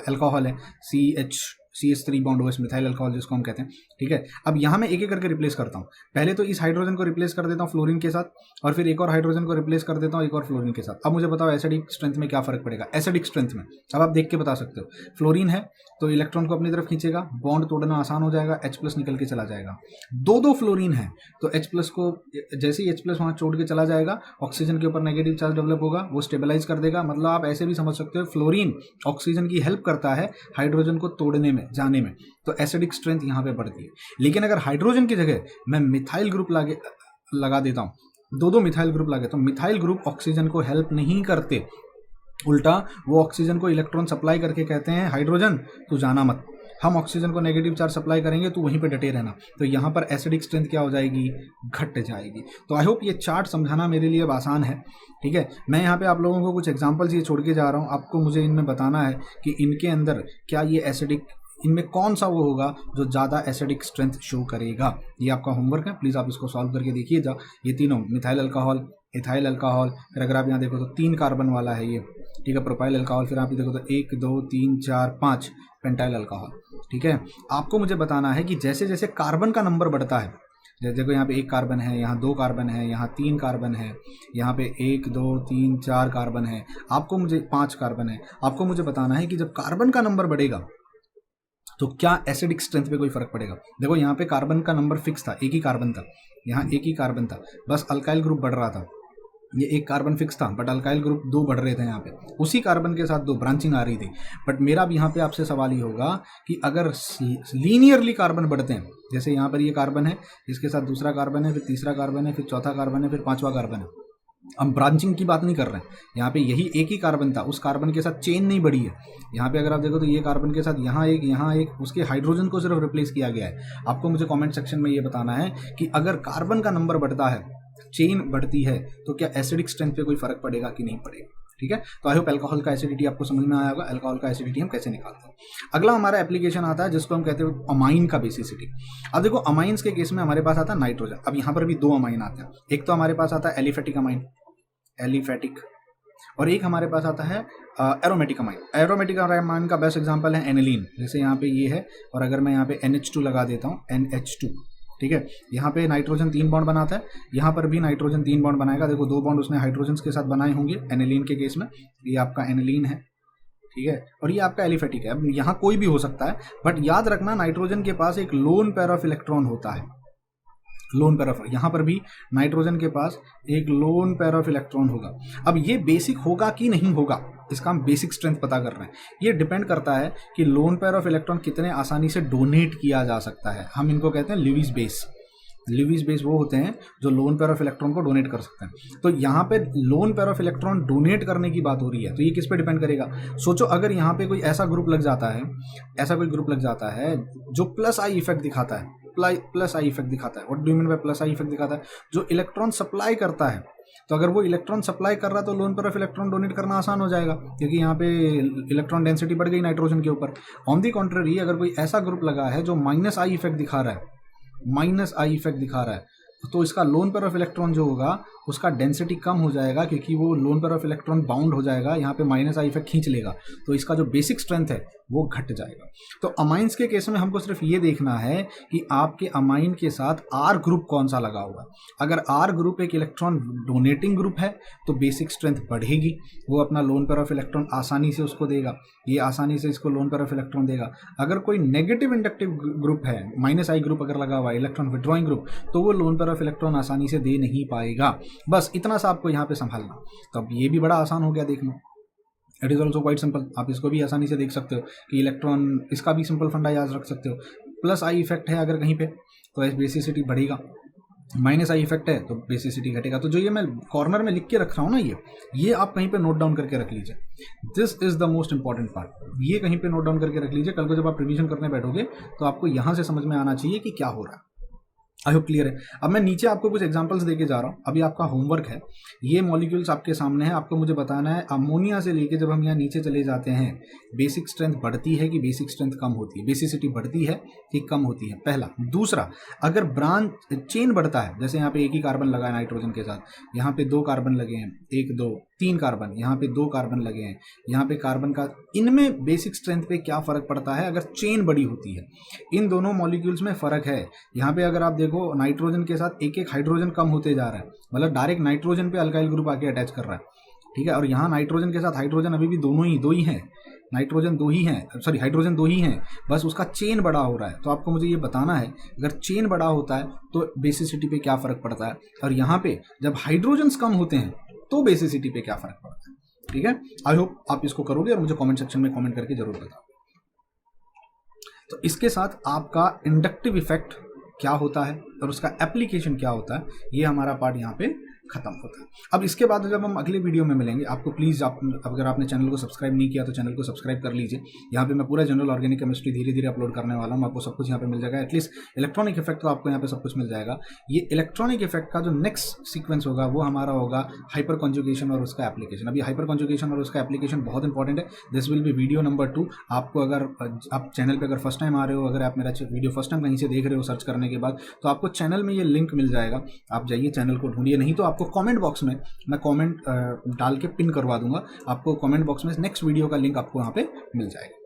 अल्कोहल है, CH3 bond OH methyl alcohol जिसको हम कहते हैं, ठीक है। अब यहाँ मैं एक एक करके रिप्लेस करता हूँ। पहले तो इस हाइड्रोजन को रिप्लेस कर देता हूँ फ्लोरीन के साथ, और फिर एक और हाइड्रोजन को रिप्लेस कर देता हूँ एक और फ्लोरीन के साथ। अब मुझे बताओ एसिडिक स्ट्रेंथ में क्या फर्क पड़ेगा। एसिडिक स्ट्रेंथ में अब आप देख के बता सकते हो, फ्लोरीन है तो इलेक्ट्रॉन को अपनी तरफ खींचेगा, बॉन्ड तोड़ना आसान हो जाएगा, H+ निकल के चला जाएगा। दो फ्लोरीन है तो H+ को, जैसे ही H+ वहाँ छोड़ के चला जाएगा, ऑक्सीजन के ऊपर नेगेटिव चार्ज डेवलप होगा, वो स्टेबलाइज कर देगा। मतलब आप ऐसे भी समझ सकते हो, फ्लोरीन ऑक्सीजन की हेल्प करता है हाइड्रोजन को तोड़ने में, जाने में। तो एसिडिक स्ट्रेंथ यहाँ पे बढ़ती है। लेकिन अगर हाइड्रोजन की जगह मैं मिथाइल ग्रुप लगा देता हूँ, दो मिथाइल ग्रुप लगे, तो मिथाइल ग्रुप ऑक्सीजन को हेल्प नहीं करते, उल्टा वो ऑक्सीजन को इलेक्ट्रॉन सप्लाई करके कहते हैं हाइड्रोजन तू जाना मत, हम ऑक्सीजन को नेगेटिव चार्ज सप्लाई करेंगे, तू वहीं पे डटे रहना। तो यहाँ पर एसिडिक स्ट्रेंथ क्या हो जाएगी, घट जाएगी। तो आई होप ये चार्ट समझाना मेरे लिए अब आसान है, ठीक है। मैं यहाँ पे आप लोगों को कुछ एग्जांपल्स ये छोड़ के जा रहा हूँ, आपको मुझे इनमें बताना है कि इनके अंदर क्या ये एसिडिक, इनमें कौन सा वो होगा जो ज़्यादा एसिडिक स्ट्रेंथ शो करेगा। ये आपका होमवर्क है, प्लीज़ आप इसको सॉल्व करके देखिए। ये तीनों मिथाइल अल्कोहल, इथाइल अल्कोहल, फिर अगर आप यहाँ देखो तो 3 कार्बन वाला है ये, ठीक है, प्रोपाइल अल्कोहल, फिर आप देखो तो 1 2 3 4 5 पेंटाइल अल्कोहल, ठीक है। आपको मुझे बताना है कि जैसे जैसे कार्बन का नंबर बढ़ता है, जैसे देखो यहाँ पे 1 कार्बन है, यहाँ 2 कार्बन है, यहाँ 3 कार्बन है, यहाँ पे 1 2 3 4 कार्बन है, आपको मुझे 5 कार्बन है। आपको मुझे बताना है कि जब कार्बन का नंबर बढ़ेगा तो क्या एसिडिक स्ट्रेंथ पे कोई फर्क पड़ेगा। देखो यहाँ पे कार्बन का नंबर फिक्स था, एक ही कार्बन था, यहाँ एक ही कार्बन था, बस अल्काइल ग्रुप बढ़ रहा था। ये 1 कार्बन फिक्स था, बट अल्काइल ग्रुप 2 बढ़ रहे थे यहाँ पे, उसी कार्बन के साथ 2 ब्रांचिंग आ रही थी। बट मेरा अब यहाँ पे आपसे सवाल ये होगा कि अगर लीनियरली कार्बन बढ़ते हैं, जैसे यहाँ पर ये कार्बन है, इसके साथ दूसरा कार्बन है, फिर तीसरा कार्बन है, फिर चौथा कार्बन है, फिर 5वां कार्बन है, हम ब्रांचिंग की बात नहीं कर रहे हैं। यहाँ पे यही एक ही कार्बन था, उस कार्बन के साथ चेन नहीं बढ़ी है। यहाँ पे अगर आप देखो तो ये कार्बन के साथ यहाँ एक उसके हाइड्रोजन को सिर्फ रिप्लेस किया गया है। आपको मुझे कमेंट सेक्शन में ये बताना है कि अगर कार्बन का नंबर बढ़ता है, चेन बढ़ती है, तो क्या एसिडिक स्ट्रेंथ पे कोई फर्क पड़ेगा कि नहीं पड़ेगा, ठीक है। तो आई होप अल्कोहल का एसिडिटी आपको समझ में आया होगा, अल्कोहल का एसिडिटी हम कैसे निकालते हैं। अगला हमारा एप्लीकेशन आता है जिसको हम कहते हैं अमाइन का बेसिसिटी। अब देखो अमाइंस के केस में हमारे पास आता है नाइट्रोजन। अब यहाँ पर भी दो अमाइन आते हैं, एक तो हमारे पास आता है एलिफेटिक अमाइन, एलिफेटिक, और एक हमारे पास आता है एरोमेटिक अमाइन। एरोमेटिक अमाइन का बेस्ट एग्जांपल है एनिलीन, जैसे यहाँ पे ये है, और अगर मैं यहाँ पे NH2 लगा देता हूँ, NH2, ठीक है, यहाँ पे नाइट्रोजन 3 बॉन्ड बनाता है, यहाँ पर भी नाइट्रोजन 3 बॉन्ड बनाएगा। देखो 2 बॉन्ड उसने हाइड्रोजन के साथ बनाए होंगे एनिलीन के केस में, ये आपका एनिलीन है, ठीक है, और ये आपका एलिफेटिक है। अब यहाँ कोई भी हो सकता है, बट याद रखना नाइट्रोजन के पास एक लोन पेयर ऑफ इलेक्ट्रॉन होता है, लोन पेयर ऑफ, यहाँ पर भी नाइट्रोजन के पास एक लोन पेयर ऑफ इलेक्ट्रॉन होगा। अब ये बेसिक होगा कि नहीं होगा, इसका हम बेसिक स्ट्रेंथ पता कर रहे हैं। ये डिपेंड करता है कि लोन पेयर ऑफ इलेक्ट्रॉन कितने आसानी से डोनेट किया जा सकता है। हम इनको कहते हैं ल्यूइस बेस। ल्यूइस बेस वो होते हैं जो लोन पेयर ऑफ इलेक्ट्रॉन को डोनेट कर सकते हैं। तो यहाँ पे lone pair of electron donate करने की बात हो रही है, तो ये किस पे डिपेंड करेगा। सोचो अगर यहाँ पे कोई ऐसा ग्रुप लग जाता है, ऐसा कोई ग्रुप लग जाता है जो प्लस आई इफेक्ट दिखाता है, प्लस आई इफेक्ट दिखाता है। What do you mean bye plus I effect दिखाता है, जो इलेक्ट्रॉन सप्लाई करता है। तो अगर वो इलेक्ट्रॉन सप्लाई कर रहा है तो lone pair of electron donate करना आसान हो जाएगा, क्योंकि यहाँ पे इलेक्ट्रॉन डेंसिटी बढ़ गई नाइट्रोजन के ऊपर। ऑन दी कॉन्ट्ररी अगर कोई ऐसा ग्रुप लगा है जो माइनस आई इफेक्ट दिखा रहा है, माइनस आई इफेक्ट दिखा रहा है, तो इसका लोन पेयर ऑफ इलेक्ट्रॉन जो होगा उसका डेंसिटी कम हो जाएगा, क्योंकि वो lone pair of electron bound हो जाएगा, यहाँ पे माइनस आई इफेक्ट खींच लेगा, तो इसका जो बेसिक स्ट्रेंथ है वो घट जाएगा। तो अमाइंस के केस में हमको सिर्फ ये देखना है कि आपके अमाइन के साथ आर ग्रुप कौन सा लगा हुआ है। अगर आर ग्रुप एक इलेक्ट्रॉन डोनेटिंग ग्रुप है तो बेसिक स्ट्रेंथ बढ़ेगी, वो अपना लोन पेयर ऑफ इलेक्ट्रॉन आसानी से उसको देगा, ये आसानी से इसको लोन पेयर ऑफ इलेक्ट्रॉन देगा। अगर कोई नेगेटिव इंडक्टिव ग्रुप है, माइनस आई ग्रुप अगर लगा हुआ है, इलेक्ट्रॉन विड्रॉइंग ग्रुप, तो वो लोन पेयर ऑफ इलेक्ट्रॉन आसानी से दे नहीं पाएगा। बस इतना सा आपको यहाँ पे संभालना। तो अब ये भी बड़ा आसान हो गया देखना, it is also quite simple. आप इसको भी आसानी से देख सकते हो कि इलेक्ट्रॉन, इसका भी सिंपल फंडा याद रख सकते हो। प्लस आई इफेक्ट है अगर कहीं पे तो बेसिसिटी बढ़ेगा, माइनस आई इफेक्ट है तो बेसिसिटी घटेगा। तो जो ये मैं कॉर्नर में लिख के रख रहा हूँ ना, ये आप कहीं पे नोट डाउन करके रख लीजिए। This is the most important part, ये कहीं पे नोट डाउन करके रख लीजिए। कल को जब आप रिवीजन करने बैठोगे तो आपको यहाँ से समझ में आना चाहिए कि क्या हो रहा है। आई होप क्लियर है। अब मैं नीचे आपको कुछ एग्जांपल्स देके जा रहा हूँ। अभी आपका होमवर्क है, ये मॉलिक्यूल्स आपके सामने है, आपको मुझे बताना है अमोनिया से लेके जब हम यहाँ नीचे चले जाते हैं बेसिक स्ट्रेंथ बढ़ती है कि बेसिक स्ट्रेंथ कम होती है, बेसिसिटी बढ़ती है कि कम होती है, पहला। दूसरा, अगर ब्रांच चेन बढ़ता है, जैसे यहाँ पे एक ही कार्बन लगा है नाइट्रोजन के साथ, यहाँ पे 2 कार्बन लगे हैं, 1 2 3 कार्बन, यहाँ पे 2 कार्बन लगे हैं, यहाँ पे कार्बन का, इनमें बेसिक स्ट्रेंथ पे क्या फर्क पड़ता है अगर चेन बड़ी होती है। इन दोनों मॉलिक्यूल्स में फर्क है। यहाँ पे अगर आप देखो नाइट्रोजन के साथ एक हाइड्रोजन कम होते जा रहा है, मतलब डायरेक्ट नाइट्रोजन पे अल्काइल ग्रुप आके अटैच कर रहा है, ठीक है। और यहाँ नाइट्रोजन के साथ हाइड्रोजन अभी भी दो ही हैं, नाइट्रोजन 2 ही हैं, सॉरी हाइड्रोजन 2 ही हैं, बस उसका चेन बड़ा हो रहा है। तो आपको मुझे ये बताना है अगर चेन बड़ा होता है तो बेसिसिटी पे क्या फर्क पड़ता है, और यहाँ पे जब हाइड्रोजन्स कम होते हैं तो बेसिसिटी पे क्या फर्क पड़ता है, ठीक है। आई होप आप इसको करोगे और मुझे कमेंट सेक्शन में कमेंट करके जरूर बताओ। तो इसके साथ आपका इंडक्टिव इफेक्ट क्या होता है और उसका एप्लीकेशन क्या होता है, ये हमारा पार्ट यहाँ पे खत्म होता है। अब इसके बाद जब हम अगले वीडियो में मिलेंगे, आपको प्लीज़ अगर आपने चैनल को सब्सक्राइब नहीं किया तो चैनल को सब्सक्राइब कर लीजिए। यहाँ पे मैं पूरा जनरल ऑर्गेनिक केमिस्ट्री धीरे धीरे अपलोड करने वाला हूँ, आपको सब कुछ यहाँ पे मिल जाएगा। एटलीस्ट इलेक्ट्रॉनिक इफेक्ट तो आपको यहाँ पे सब कुछ मिल जाएगा। ये इलेक्ट्रॉनिक इफेक्ट का जो नेक्स्ट सीक्वेंस होगा वो हमारा होगा हाइपर कॉन्जुगेशन और उसका एप्लीकेशन। अभी हाइपर कॉन्जुगेशन और उसका एप्लीकेशन बहुत इंपॉर्टेंट है। This will be video number 2। आपको अगर आप चैनल पर अगर फर्स्ट टाइम आ रहे हो, अगर आप मेरा वीडियो फर्स्ट टाइम कहीं से देख रहे हो सर्च करने के बाद, तो आपको चैनल में ये लिंक मिल जाएगा, आप जाइए चैनल को ढूंढिए। नहीं तो आपको कॉमेंट बॉक्स में मैं कमेंट डाल के पिन करवा दूंगा, आपको कमेंट बॉक्स में नेक्स्ट वीडियो का लिंक आपको वहां पे मिल जाएगा।